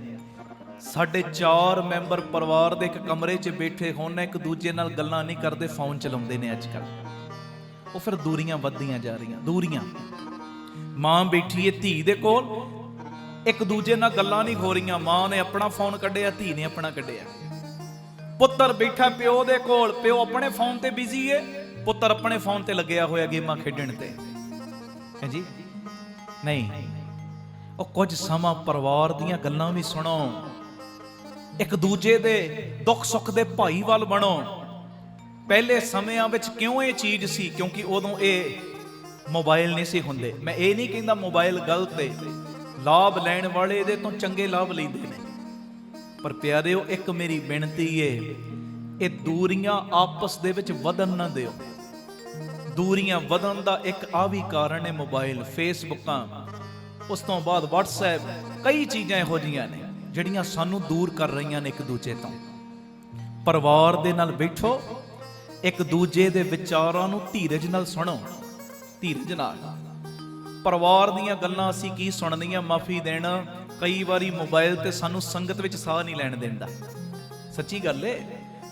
ਸਾਡੇ 4 ਮੈਂਬਰ ਪਰਿਵਾਰ ਦੇ ਇੱਕ ਕਮਰੇ 'ਚ ਬੈਠੇ ਹੋਣ, ਇੱਕ ਦੂਜੇ ਨਾਲ ਗੱਲਾਂ ਨਹੀਂ ਕਰਦੇ, ਫੋਨ ਚਲਾਉਂਦੇ ਨੇ ਅੱਜ ਕੱਲ੍ਹ। ਉਹ ਫਿਰ ਦੂਰੀਆਂ ਵੱਧਦੀਆਂ ਜਾ ਰਹੀਆਂ, ਦੂਰੀਆਂ। ਮਾਂ ਬੈਠੀ ਹੈ ਧੀ ਦੇ ਕੋਲ, ਇੱਕ ਦੂਜੇ ਨਾਲ ਗੱਲਾਂ ਨਹੀਂ ਹੋ ਰਹੀਆਂ। ਮਾਂ ਨੇ ਆਪਣਾ ਫੋਨ ਕੱਢਿਆ, ਧੀ ਨੇ ਆਪਣਾ ਕੱਢਿਆ। ਪੁੱਤਰ ਬੈਠਾ ਪਿਓ ਦੇ ਕੋਲ, ਪਿਓ ਆਪਣੇ ਫੋਨ ਤੇ ਬਿਜ਼ੀ ਹੈ, ਪੁੱਤਰ ਆਪਣੇ ਫੋਨ ਤੇ ਲੱਗਿਆ ਹੋਇਆ ਗੇਮਾਂ ਖੇਡਣ ਤੇ। ਹਾਂਜੀ, ਨਹੀਂ, ਉਹ ਕੁਝ ਸਮਾਂ ਪਰਿਵਾਰ ਦੀਆਂ ਗੱਲਾਂ ਵੀ ਸੁਣੋ, ਇੱਕ ਦੂਜੇ ਦੇ ਦੁੱਖ ਸੁੱਖ ਦੇ ਭਾਈਵਾਲ ਬਣੋ। ਪਹਿਲੇ ਸਮਿਆਂ ਵਿੱਚ ਕਿਉਂ ਇਹ ਚੀਜ਼ ਸੀ? ਕਿਉਂਕਿ ਉਦੋਂ ਇਹ ਮੋਬਾਈਲ ਨਹੀਂ ਸੀ ਹੁੰਦੇ। ਮੈਂ ਇਹ ਨਹੀਂ ਕਹਿੰਦਾ ਮੋਬਾਈਲ ਗਲਤ ਹੈ, ਲਾਭ ਲੈਣ ਵਾਲੇ ਇਹਦੇ ਤੋਂ ਚੰਗੇ ਲਾਭ ਲੈਂਦੇ ਨੇ, ਪਰ ਪਿਆਰਿਓ ਇੱਕ ਮੇਰੀ ਬੇਨਤੀ ਏ, ਇਹ ਦੂਰੀਆਂ ਆਪਸ ਦੇ ਵਿੱਚ ਵਧਣ ਨਾ ਦਿਓ। ਦੂਰੀਆਂ ਵਧਣ ਦਾ ਇੱਕ ਆ ਵੀ ਕਾਰਨ ਹੈ ਮੋਬਾਈਲ, ਫੇਸਬੁੱਕਾਂ, ਉਸ ਤੋਂ ਬਾਅਦ WhatsApp, ਕਈ ਚੀਜ਼ਾਂ ਇਹੋ ਜਿਹੀਆਂ ਨੇ ਜਿਹੜੀਆਂ ਸਾਨੂੰ ਦੂਰ ਕਰ ਰਹੀਆਂ ਨੇ ਇੱਕ ਦੂਜੇ ਤੋਂ। ਪਰਿਵਾਰ ਦੇ ਨਾਲ ਬੈਠੋ, ਇੱਕ ਦੂਜੇ ਦੇ ਵਿਚਾਰਾਂ ਨੂੰ ਧੀਰਜ ਨਾਲ ਸੁਣੋ, ਧੀਰਜ ਨਾਲ। ਪਰਿਵਾਰ ਦੀਆਂ ਗੱਲਾਂ ਅਸੀਂ ਕੀ ਸੁਣਨੀਆਂ, ਮਾਫੀ ਦੇਣਾ, ਕਈ ਵਾਰੀ ਮੋਬਾਈਲ ਤੇ ਸਾਨੂੰ ਸੰਗਤ ਵਿੱਚ ਸਾਹ ਨਹੀਂ ਲੈਣ ਦਿੰਦਾ। ਸੱਚੀ ਗੱਲ ਏ,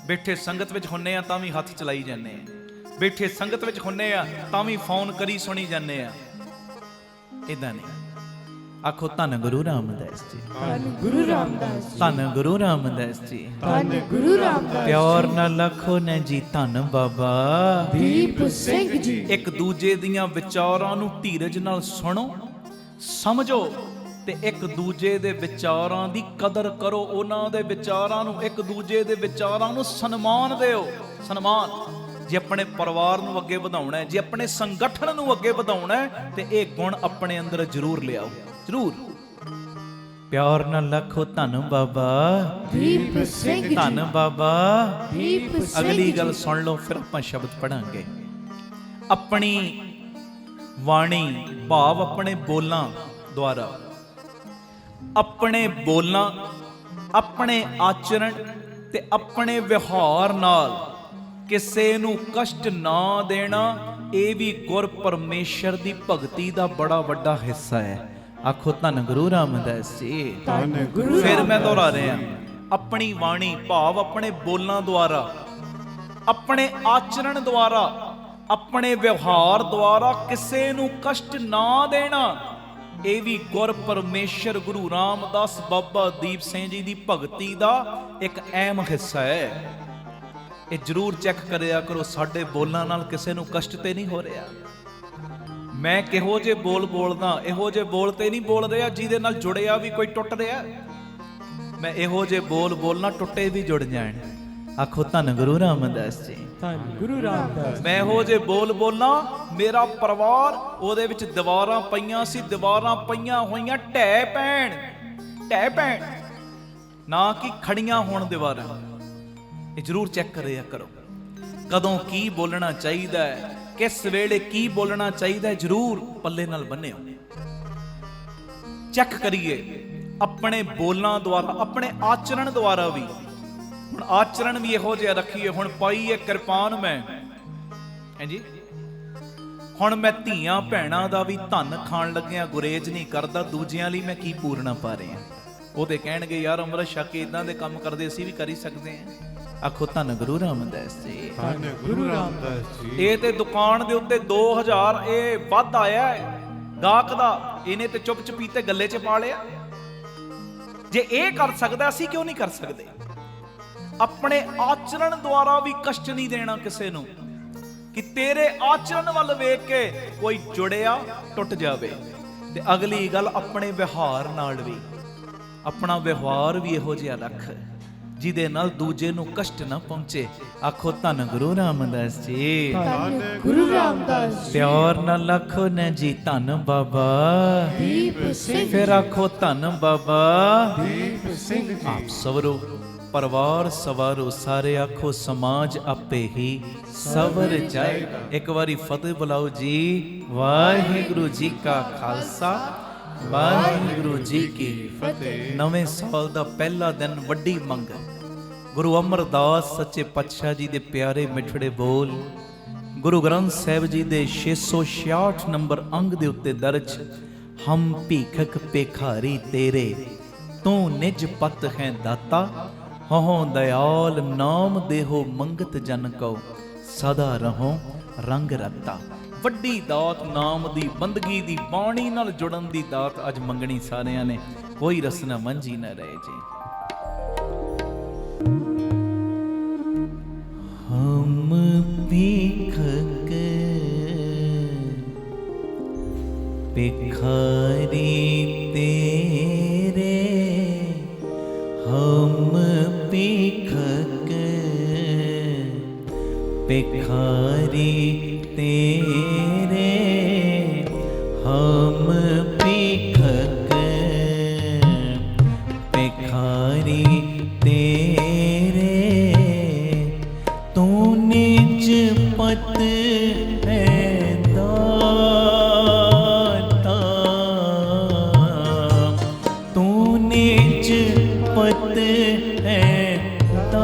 ਬੈਠੇ ਸੰਗਤ ਵਿੱਚ ਹੁੰਨੇ ਆ ਤਾਂ ਵੀ ਹੱਥ ਚਲਾਈ ਜਾਂਦੇ ਆ, ਬੈਠੇ ਸੰਗਤ ਵਿੱਚ ਹੁੰਨੇ ਆ ਤਾਂ ਵੀ ਫੋਨ ਕਰੀ ਸੁਣੀ ਜਾਂਦੇ ਆ। ਇਦਾਂ ਨਹੀਂ। ਆਖੋ ਧੰਨ ਗੁਰੂ ਰਾਮਦਾਸ ਜੀ, ਧੰਨ ਗੁਰੂ ਰਾਮਦਾਸ ਜੀ, ਧੰਨ ਗੁਰੂ ਰਾਮਦਾਸ ਜੀ, ਧੰਨ ਗੁਰੂ ਰਾਮਦਾਸ। ਪਿਆਰ ਨਾਲ ਆਖੋ ਨੇ ਜੀ, ਧੰਨ ਬਾਬਾ ਦੀਪ ਸਿੰਘ ਜੀ। ਇੱਕ ਦੂਜੇ ਦੀਆਂ ਵਿਚਾਰਾਂ ਨੂੰ ਧੀਰਜ ਨਾਲ ਸੁਣੋ, ਸਮਝੋ ਤੇ ਇੱਕ ਦੂਜੇ ਦੇ ਵਿਚਾਰਾਂ ਦੀ ਕਦਰ ਕਰੋ, ਉਹਨਾਂ ਦੇ ਵਿਚਾਰਾਂ ਨੂੰ, ਇੱਕ ਦੂਜੇ ਦੇ ਵਿਚਾਰਾਂ ਨੂੰ ਸਨਮਾਨ ਦਿਓ। ਸਨਮਾਨ, ਜੇ ਆਪਣੇ ਪਰਿਵਾਰ ਨੂੰ ਅੱਗੇ ਵਧਾਉਣਾ ਹੈ, ਜੇ ਆਪਣੇ ਸੰਗਠਨ ਨੂੰ ਅੱਗੇ ਵਧਾਉਣਾ ਹੈ, ਤੇ ਇਹ ਗੁਣ ਆਪਣੇ ਅੰਦਰ ਜ਼ਰੂਰ ਲਿਆਓ, ਜ਼ਰੂਰ। ਪਿਆਰ ਨਾਲ ਲੱਖੋ ਧੰਨ ਬਾਬਾ ਦੀਪ ਸਿੰਘ ਜੀ, ਧੰਨ ਬਾਬਾ ਦੀਪ ਸਿੰਘ। ਅਗਲੀ ਗੱਲ ਸੁਣ ਲਓ, ਫਿਰ ਆਪਾਂ ਸ਼ਬਦ ਪੜਾਂਗੇ। ਆਪਣੀ ਬਾਣੀ ਭਾਵ ਆਪਣੇ ਬੋਲਾਂ ਦੁਆਰਾ, ਆਪਣੇ ਬੋਲਾਂ, ਆਪਣੇ ਆਚਰਣ ਤੇ ਆਪਣੇ ਵਿਹਾਰ ਨਾਲ ਕਿਸੇ ਨੂੰ ਕਸ਼ਟ ਨਾ ਦੇਣਾ, ਇਹ ਵੀ ਗੁਰ ਪਰਮੇਸ਼ਰ ਦੀ ਭਗਤੀ ਦਾ ਬੜਾ ਵੱਡਾ ਹਿੱਸਾ ਹੈ। ਆਖੋ ਧੰਨ ਗੁਰੂ ਰਾਮਦਾਸ ਜੀ, ਧੰਨ ਗੁਰੂ। ਫਿਰ ਮੈਂ ਦੁਹਰਾ ਰਿਹਾ, ਆਪਣੀ ਬਾਣੀ ਭਾਵ ਆਪਣੇ ਬੋਲਾਂ ਦੁਆਰਾ, ਆਪਣੇ ਆਚਰਣ ਦੁਆਰਾ, ਆਪਣੇ ਵਿਵਹਾਰ ਦੁਆਰਾ ਕਿਸੇ ਨੂੰ ਕਸ਼ਟ ਨਾ ਦੇਣਾ, ਇਹ ਵੀ ਗੁਰ ਪਰਮੇਸ਼ਰ ਗੁਰੂ ਰਾਮਦਾਸ ਬਾਬਾ ਦੀਪ ਸਿੰਘ ਜੀ ਦੀ ਭਗਤੀ ਦਾ ਇੱਕ ਅਹਿਮ ਹਿੱਸਾ ਹੈ। ਇਹ ਜ਼ਰੂਰ ਚੈੱਕ ਕਰਿਆ ਕਰੋ, ਸਾਡੇ ਬੋਲਾਂ ਨਾਲ ਕਿਸੇ ਨੂੰ ਕਸ਼ਟ ਤੇ ਨਹੀਂ ਹੋ ਰਿਹਾ। ਮੈਂ ਕਿਹੋ ਜਿਹੇ ਬੋਲ ਬੋਲਦਾ, ਇਹੋ ਜਿਹੇ ਬੋਲ ਤੇ ਨਹੀਂ ਬੋਲ ਰਿਹਾ ਜਿਹਦੇ ਨਾਲ ਜੁੜਿਆ ਵੀ ਕੋਈ ਟੁੱਟ ਰਿਹਾ। ਮੈਂ ਇਹੋ ਜਿਹੇ ਬੋਲ ਬੋਲਣਾ ਟੁੱਟੇ ਵੀ ਜੁੜ ਜਾਣ। ਆਖੋ ਧੰਨ ਗੁਰੂ ਰਾਮਦਾਸ ਜੀ, ਧੰਨ ਗੁਰੂ ਰਾਮਦਾਸ। ਮੈਂ ਇਹੋ ਜਿਹੇ ਬੋਲ ਬੋਲਾਂ, ਮੇਰਾ ਪਰਿਵਾਰ ਉਹਦੇ ਵਿੱਚ ਦੀਵਾਰਾਂ ਪਈਆਂ ਸੀ, ਦੀਵਾਰਾਂ ਪਈਆਂ ਹੋਈਆਂ ਢਹਿ ਪੈਣ, ਢਹਿ ਪੈਣ, ਨਾ ਕਿ ਖੜੀਆਂ ਹੋਣ ਦੀਵਾਰਾਂ। ਇਹ ਜ਼ਰੂਰ ਚੈੱਕ ਕਰਿਆ ਕਰੋ, ਕਦੋਂ ਕੀ ਬੋਲਣਾ ਚਾਹੀਦਾ ਹੈ, ਕਿਸ ਵੇਲੇ ਕੀ ਬੋਲਣਾ ਚਾਹੀਦਾ ਹੈ, ਜ਼ਰੂਰ ਪੱਲੇ ਨਾਲ ਬੰਨਿਓ। ਚੈੱਕ ਕਰੀਏ ਆਪਣੇ ਬੋਲਾਂ ਦੁਆਰਾ, ਆਪਣੇ ਆਚਰਣ ਦੁਆਰਾ ਵੀ। ਹੁਣ ਆਚਰਣ ਵੀ ਇਹੋ ਜਿਹਾ ਰੱਖੀਏ। ਹੁਣ ਪਾਈ ਹੈ ਕਿਰਪਾਨ ਮੈਂ, ਹਾਂਜੀ, ਹੁਣ ਮੈਂ ਧੀਆਂ ਭੈਣਾਂ ਦਾ ਵੀ ਧਨ ਖਾਣ ਲੱਗਿਆ ਗੁਰੇਜ ਨਹੀਂ ਕਰਦਾ, ਦੂਜਿਆਂ ਲਈ ਮੈਂ ਕੀ ਪੂਰਨਾ ਪਾ ਰਿਹਾ। ਉਹਦੇ ਕਹਿਣਗੇ ਯਾਰ ਅੰਮ੍ਰਿਤ ਛਕ ਕੇ ਇਦਾਂ ਦੇ ਕੰਮ ਕਰਦੇ ਅਸੀਂ ਵੀ ਕਰ ਹੀ ਸਕਦੇ ਹਾਂ। ਆਖੋ ਧੰਨ ਗੁਰੂ ਰਾਮਦਾਸ ਜੀ। ਧੰਨ ਗੁਰੂ ਰਾਮਦਾਸ ਜੀ। ਇਹ ਤੇ ਦੁਕਾਨ ਦੇ ਉੱਤੇ 2000 ਇਹ ਵੱਧ ਆਇਆ ਹੈ ਗਾਹਕ ਦਾ, ਇਹਨੇ ਤੇ ਚੁੱਪ ਚਪੀਤੇ ਗੱਲੇ 'ਚ ਪਾ ਲਿਆ। ਜੇ ਇਹ ਕਰ ਸਕਦਾ ਅਸੀਂ ਕਿਉਂ ਨਹੀਂ ਕਰ ਸਕਦੇ? ਆਪਣੇ ਆਚਰਣ ਦੁਆਰਾ ਵੀ ਕਸ਼ਟ ਨਹੀਂ ਦੇਣਾ ਕਿਸੇ ਨੂੰ, ਕਿ ਤੇਰੇ ਆਚਰਣ ਵੱਲ ਵੇਖ ਕੇ ਕੋਈ ਜੁੜਿਆ ਟੁੱਟ ਜਾਵੇ। ਤੇ ਅਗਲੀ ਗੱਲ ਆਪਣੇ ਵਿਵਹਾਰ ਨਾਲ ਵੀ, ਆਪਣਾ ਵਿਵਹਾਰ ਵੀ ਇਹੋ ਜਿਹਾ ਰੱਖ ਜਿਹਦੇ ਨਾਲ ਦੂਜੇ ਨੂੰ ਕਸ਼ਟ ਨਾ ਪਹੁੰਚੇ। ਆਖੋ ਧੰਨ ਗੁਰੂ ਰਾਮਦਾਸ ਜੀ। ਧੰਨ ਗੁਰੂ ਰਾਮਦਾਸ ਜੀ। ਪਿਆਰ ਨਾਲ ਆਖੋ ਨਾ ਜੀ ਧੰਨ ਬਾਬਾ ਦੀਪ ਸਿੰਘ। ਫਿਰ ਆਖੋ ਧੰਨ ਬਾਬਾ ਦੀਪ ਸਿੰਘ ਜੀ। ਆਪ ਸਵਰੋ ਪਰਿਵਾਰ ਸਵਾਰੋ ਸਾਰੇ, ਆਖੋ ਸਮਾਜ ਆਪੇ ਹੀ ਸਵਰ ਜਾਏ। ਇੱਕ ਵਾਰੀ ਫਤਿਹ ਬੁਲਾਓ ਜੀ। ਵਾਹਿਗੁਰੂ ਜੀ ਕਾ ਖਾਲਸਾ ਵਾਹਿਗੁਰੂ ਜੀ ਕੀ ਫਤਿਹ। ਨਵੇਂ ਸਾਲ ਦਾ ਪਹਿਲਾ ਦਿਨ, ਵੱਡੀ ਮੰਗ। ਗੁਰੂ ਅਮਰਦਾਸ ਸੱਚੇ ਪਾਤਸ਼ਾਹ ਜੀ ਦੇ ਪਿਆਰੇ ਮਿੱਠੜੇ ਬੋਲ ਗੁਰੂ ਗ੍ਰੰਥ ਸਾਹਿਬ ਜੀ ਦੇ 666 ਨੰਬਰ ਅੰਗ ਦੇ ਉੱਤੇ ਦਰਜ। ਹਮ ਭੀਖਕ ਭਿਖਾਰੀ ਤੇਰੇ, ਤੂੰ ਨਿਜ ਪਤ ਹੈ ਦਾਤਾ। ਹਉ ਦਇਆਲ ਨਾਮ ਦੇਹੋ ਮੰਗਤ ਜਨ ਕਉ, ਸਦਾ ਰਹੋ ਰੰਗ ਰਤਾ। ਵੱਡੀ ਦਾਤ ਨਾਮ ਦੀ, ਬੰਦਗੀ ਦੀ, ਬਾਣੀ ਨਾਲ ਜੁੜਨ ਦੀ ਦਾਤ ਅੱਜ ਮੰਗਣੀ ਸਾਰਿਆਂ ਨੇ। ਕੋਈ ਰਸਨਾ ਮੰਝੀ ਨਾ ਰਹੇ ਜੀ। ਹਮ ਭੀਖਕ ਭਿਖਾਰੀ ਤੇਰੇ, ਹਮ ਭੀਖਕ ਭਿਖਾਰੀ तेरे, हम भीखक भिखारी तेरे। तू निज पत है दाता, तू निज पत है दाता।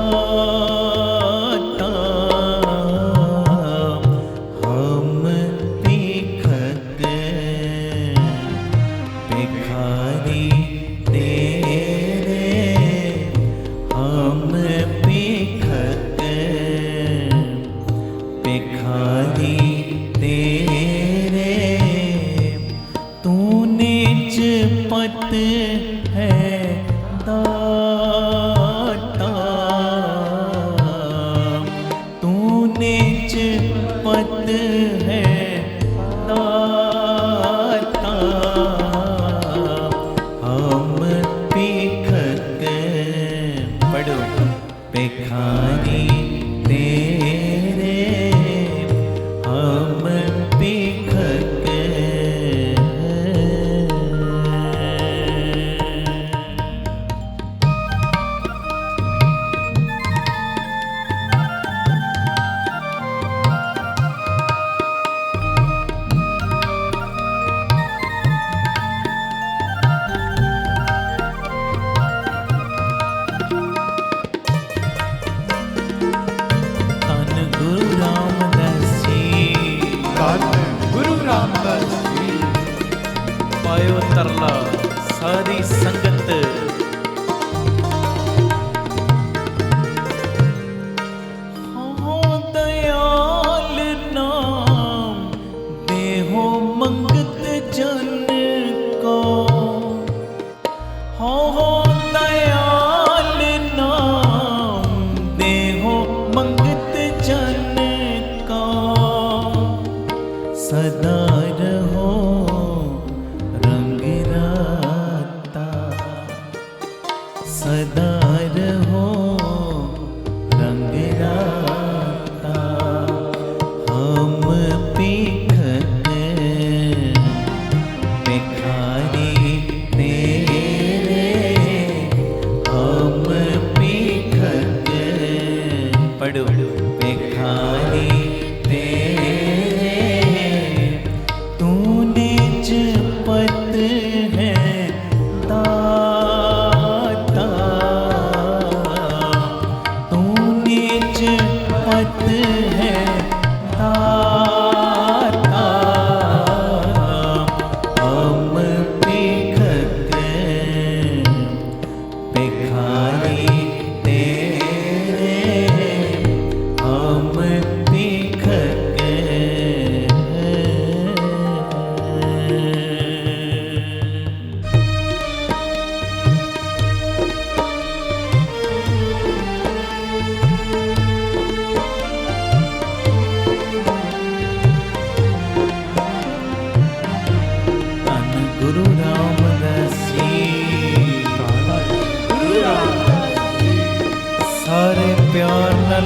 ਪਾਇਓ ਤਰਲਾ ਸਾਰੀ ਸੰਗਤ। ਹੋ ਦਇਆਲ ਨਾਮ ਦੇਹੋ ਮੰਗਤ ਜਨ ਕੋ। ਹੋ ਦਇਆਲ ਨਾਮ ਦੇਹੋ ਮੰਗਤ ਜਨ ਕੋ। ਸਦਾ ਰਹੋ सदा रहो रंग राता। हम भीखक भिखारी तेरे, हम भीखक पढ़ो भिखारी तेरे। तू निज पत है पत है दाता। हम भीखक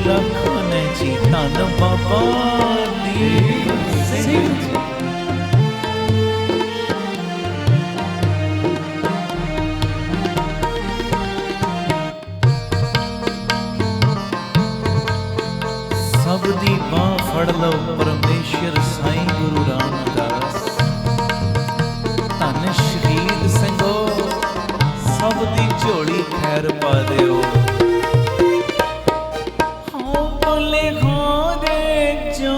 ਲਖਨ ਜੀ ਧੰਨ ਬਾਬਾ ਦੀਪ ਸਿੰਘ ਜੀ। ਸਭ ਦੀ ਬਾਂਹ ਫੜ ਲਓ ਪਰਮੇਸ਼ਰ ਸਾਈਂ ਗੁਰੂ ਰਾਮਦਾਸ। ਧੰਨ ਸ਼ਹੀਦ ਸਿੰਘੋ ਸਭ ਦੀ ਝੋਲੀ ਖੈਰ ਪਾ ਦਿਓ। ਹਾਂ ਬੋਲੇ ਹੋਰੇ ਜੋ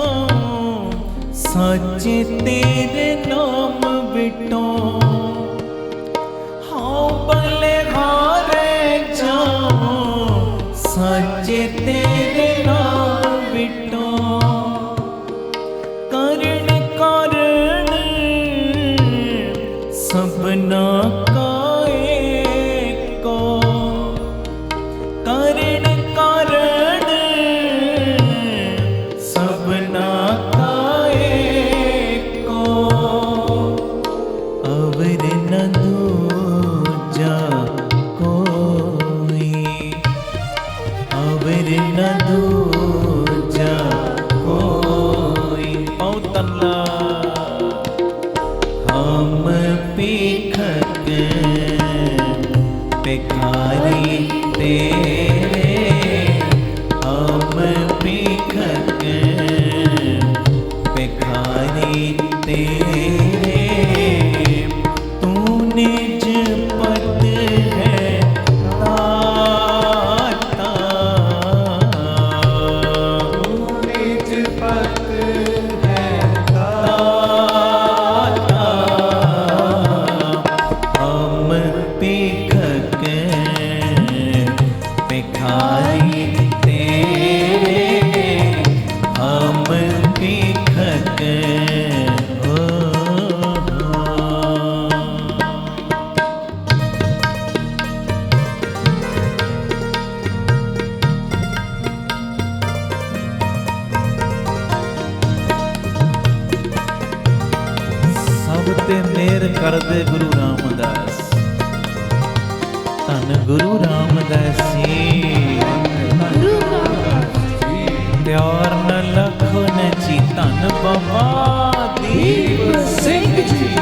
ਸੱਚੇ ਤੇਰੇ ਨਾਮ ਬਿਟੋ। ਹਾਂ ਬੋਲੇ ਹੋਰੇ ਜੋ ਸੱਚੇ ਤੇਰੇ ਨਾਮ ਬਿਟੋ। ਕਰਨ ਕਰਨ ਸਭਨਾ ਤੇ ਮੇਰ ਕਰਦੇ ਗੁਰੂ ਰਾਮਦਾਸ। ਧੰਨ ਗੁਰੂ ਰਾਮਦਾਸ ਜੀ। ਪਿਆਰ ਨਾ ਲਖਨ ਜੀ ਧੰਨ ਬਾਬਾ ਦੀਪ ਸਿੰਘ ਜੀ।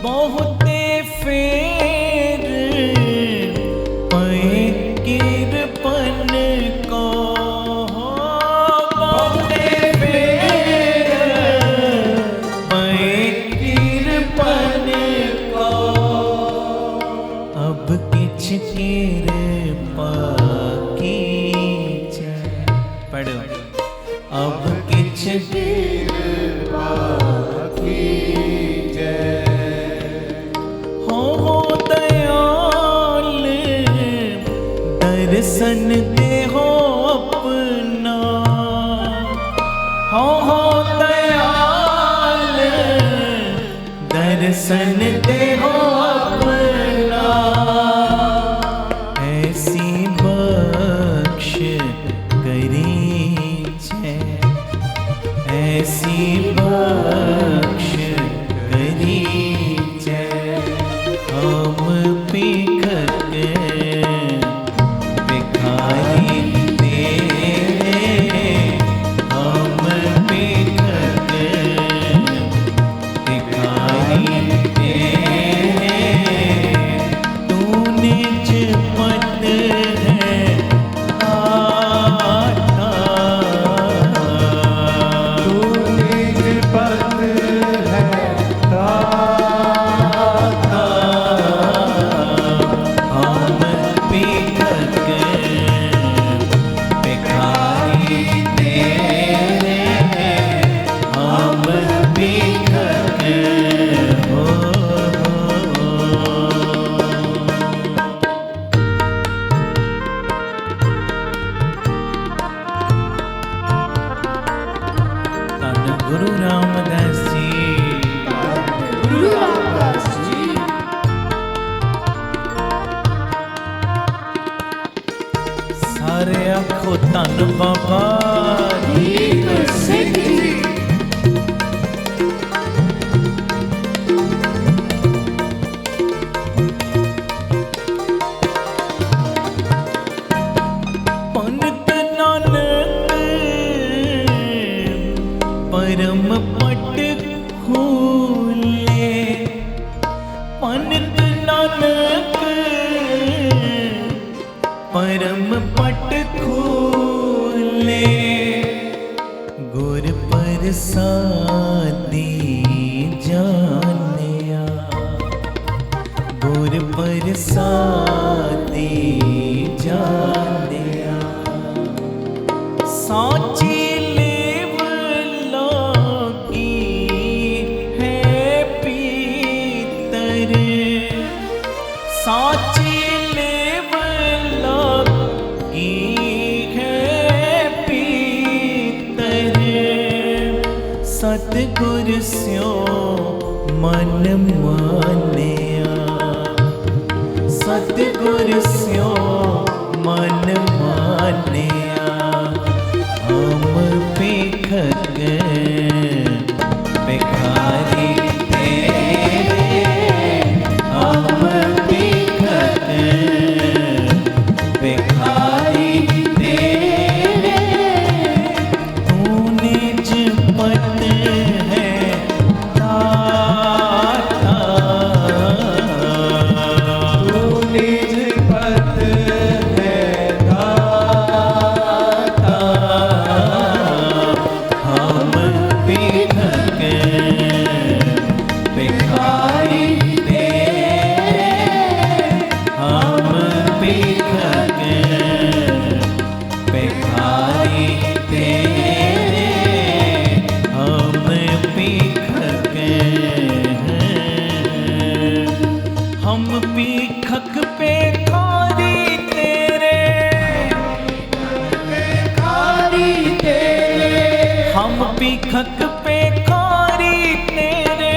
ਬਹੁਤੇ ਫੇਰ ਪਏ ਕਿਰਪਨ ਕੋ। ਬਹੁਤੇ ਫੇਰ ਪਏ ਕਿਰਪਨ ਕੋ। ਅਬ ਕਿਛ ਕਿਰਪਾ ਕੀਜੈ। ਪੜ੍ਹੋ। ਅਬ ਕਿਛ ਕਿਰਪਾ ਕੀਜੈ। दर्शन दे हो अपना। हो दयाल दर्शन दे हो अपना। ऐसी बख्श करी छे। ऐसी बख्श करी छे। हम पीख के आखो धन बाबा दीप सिंह जी। पंडित नानक परम पट खोले, पंडित नानक परम पट खोले, गुर प्रसादी जानिया, गुर प्रसादी जानिया, साची लेव लागी है पीतर, साची लेव लागी है पीतर, सतगुर स्यो मन मानिया, सतगुर स्यो मन मानिया, हम भिखक भिखारी तेरे, हम भिखक भिखारी तेरे, तू निज पत है दाता, तू निज पत है दाता, हम भिखक भिखारी तेरे, हम भिखक भिखारी तेरे, हम भिखक हम भिखक भिखारी तेरे, भिखारी तेरे, हम भिखक भिखारी तेरे,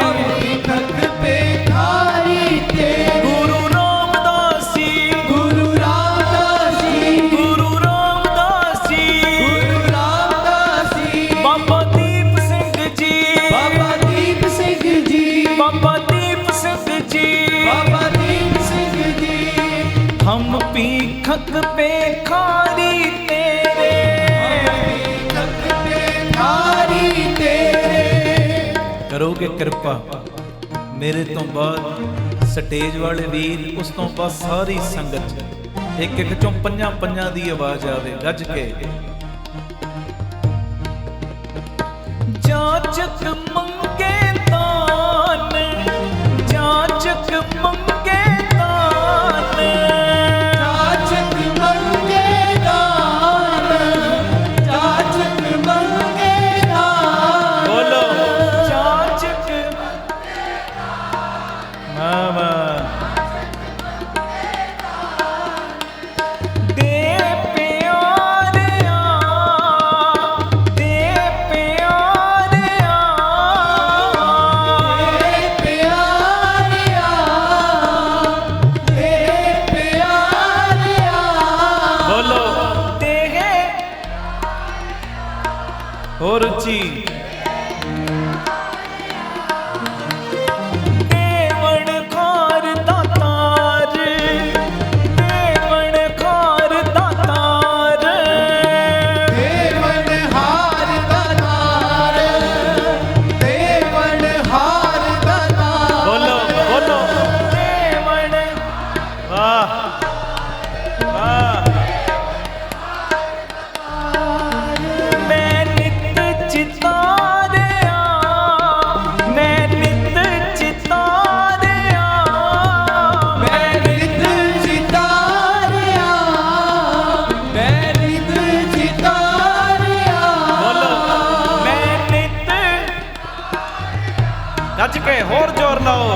हम भिखक भिखारी तेरे, गुरु रामदास जी, गुरु रामदास जी, गुरु रामदास जी, गुरु रामदास जी, बाबा दीप सिंह जी, बाबा दीप सिंह जी, बाबा दीप सिंह जी, बाबा दीप सिंह जी, हम भिखक भिखारी तेरे, भिखक भिखारी तेरे। करोगे कृपा मेरे तो बाद ਸਟੇਜ ਵਾਲੇ ਵੀਰ, ਉਸ ਤੋਂ ਬਾਅਦ ਸਾਰੀ ਸੰਗਤ ਇੱਕ ਇੱਕ ਚੋਂ ਪੰਜਾਂ ਪੰਜਾਂ ਦੀ ਆਵਾਜ਼ ਆਵੇ ਗੱਜ ਕੇ। ਜਾਚਕ ਮੰਗੇ ਦਾਨ, ਜਾਚਕ ਮੰਗੇ ਦਾਨ, जाचक मंगे दान, जाचक मंगे दान, ਬੋਲੋ ਜਾਚਕ ਮਾਵਾ ਦੇ ਪਿਆਰਿਆ, ਦੇ ਪਿਆਰਿਆ, प्यारिया, प्यारिया, ਬੋਲੋ ਦੇ ਹੋਰ ਉੱਚੀ ਦੇਵਣ ਖਾਰ ਦਾਤਾਰ, ਦੇਵਣ ਖਾਰ ਦਾਤਾਰ, देवन हार दातार, देवन हार दातार, ਬੋਲੋ ਬੋਲੋ ਦੇਵਣ, ਵਾਹ ਵਾਹ, ਮੈਂ ਨਿਤ ਚਿਤਾਰਿਆ, ਮੈਂ ਨਿਤ ਚਿਤਾਰਿਆ, मैं नित चितारिया, मैं नित चितारिया, ਬੋਲੋ ਮੈਂ ਨਿਤ, ਗੱਜ ਕੇ ਹੋਰ ਜ਼ੋਰ ਲਾਓ,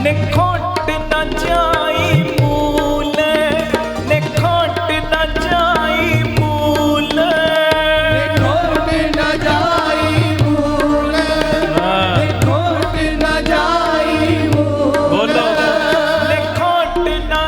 ਨਿਖੋਟ ਨਾ ਜਾਈ ਮੂਲ, ਨਿਖੋਟ ਨਾ ਜਾਈ ਮੂਲ, खोट न जाई मूल, खोट न जाई मूल, ਬੋਲੋ ਨਿਖੋਟ ਨਾ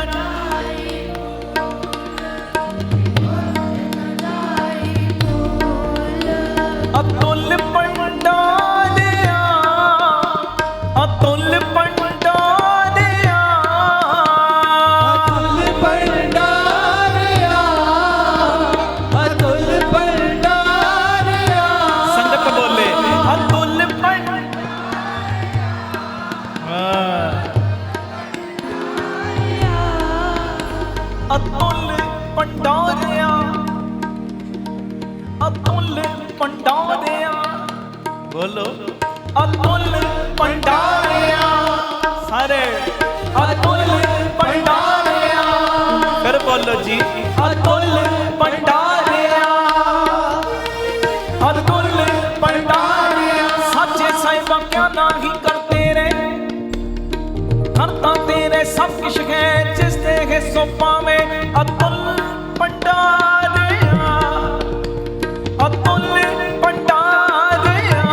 ਅਤੁੱਲ ਭੰਡਾਰਿਆ ਸਾਰੇ ਅਤੁੱਲ ਭੰਡਾਰਿਆ ਫਿਰ ਬੋਲੋ ਜੀ ਅਤੁੱਲ ਭੰਡਾਰਿਆ ਅਤੁੱਲ ਭੰਡਾਰਿਆ ਸਾਚੇ ਸਾਹਿਬਾਂ ਕਿਆ ਨਾਮ ਹੀ ਕਰਤੇ ਰੇ ਕਰਤਾ ਤੇਰੇ ਸਭ ਕੁਛ ਹੈ ਜਿਸ ਦੇ ਹੈ ਸੋ ਪਾਵੇਂ ਅਤੁੱਲ ਭੰਡਾਰਿਆ ਅਤੁੱਲ ਭੰਡਾਰਿਆ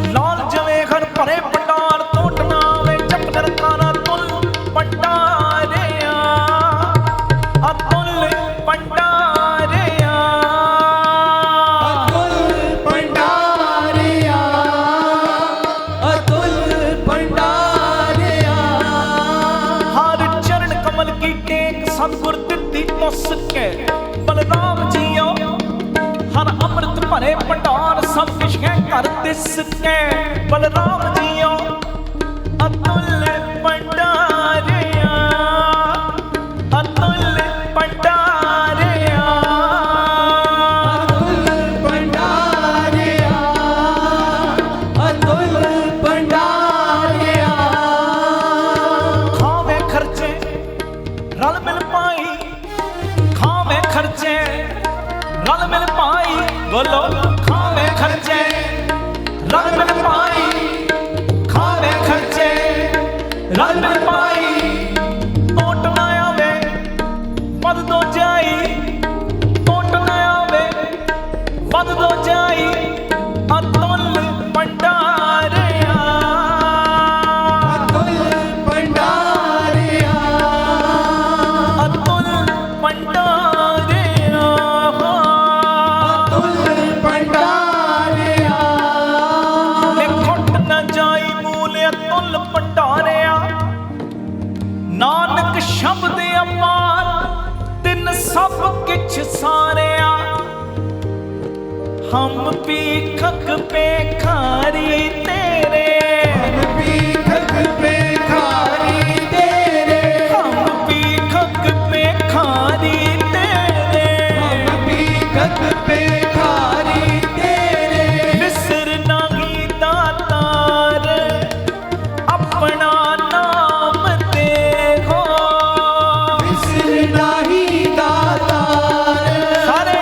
ਲਾਲ ਜਵੇਂ ਘਰ ਭਰੇ ਭੰਡਾਰ ਟੋਟ ਨਾ ਵੇ ਜਪ ਨਿਰੰਕਾਰ ਅਤੁੱਲ ਭੰਡਾਰਿਆ ਅਤੁੱਲ ਭੰਡਾਰਿਆ ਹਰ ਚਰਨ ਕਮਲ ਕੀ ਟੇਕ ਸਤਿਗੁਰ ਦਿੱਤੀ ਤੁਸ ਕੇ ਬਲਰਾਮ ਜੀਓ ਹਰ ਅੰਮ੍ਰਿਤ ਭਰੇ ਭੰਡਾਰ ਸਭ ਕੁਛ ਹੈ ਘਰ ਦਿਸ ਕੇ ਬਲਰਾਮ ਜੀਓ ਅਤੁੱਲ ਭੰਡਾਰਿਆ ਅਤੁੱਲ ਭੰਡਾਰਿਆ ਖਾਵੇਂ ਖਰਚੇ ਰਲ ਮਿਲ ਪਾਈ ਖਾਵੇਂ ਖਰਚੇ ਰਲ ਮਿਲ ਪਾਈ ਬੋਲੋ ਖਾਵੇਂ ਖਰਚੇ ਰਲ ਮਿਲ ਪਾਈ ਖਾਵੇਂ ਖਰਚੇ ਰਲ ਮਿਲ ਪਾਈ ਟੋਟ ਨਾ ਆਵੇ ਵੱਧ ਦੋ ਜਾਈ ਟੋਟ ਨਾ ਆਵੇ ਵੱਧ ਦੋ ਜਾਈ ਅਤੁੱਲ ਭੰਡਾਰਿਆ ਅਤੁੱਲ ਭੰਡਾਰਿਆ ਲਿਖੁੱਟ ਨਾ ਜਾਈ ਮੂਲ ਅਤੁੱਲ ਭੰਡਾਰਿਆ ਨਾਨਕ ਸ਼ਬਦ ਅਪਾਰ ਤਿੰਨ ਸਭ ਕਿਛ ਸਾਰਿਆ ਹਮ ਭੀਖਕ ਭੇਖਾਰੀ ਤੇਰੇ ਹਮ ਭੀਖਕ ਭੇਖਾਰੀ ਤੇਰੇ ਵਿਸਰ ਨਾਹੀ ਦਾਤਾਰ ਆਪਣਾ ਨਾਮ ਤੇ ਹੋ ਸਾਰੇ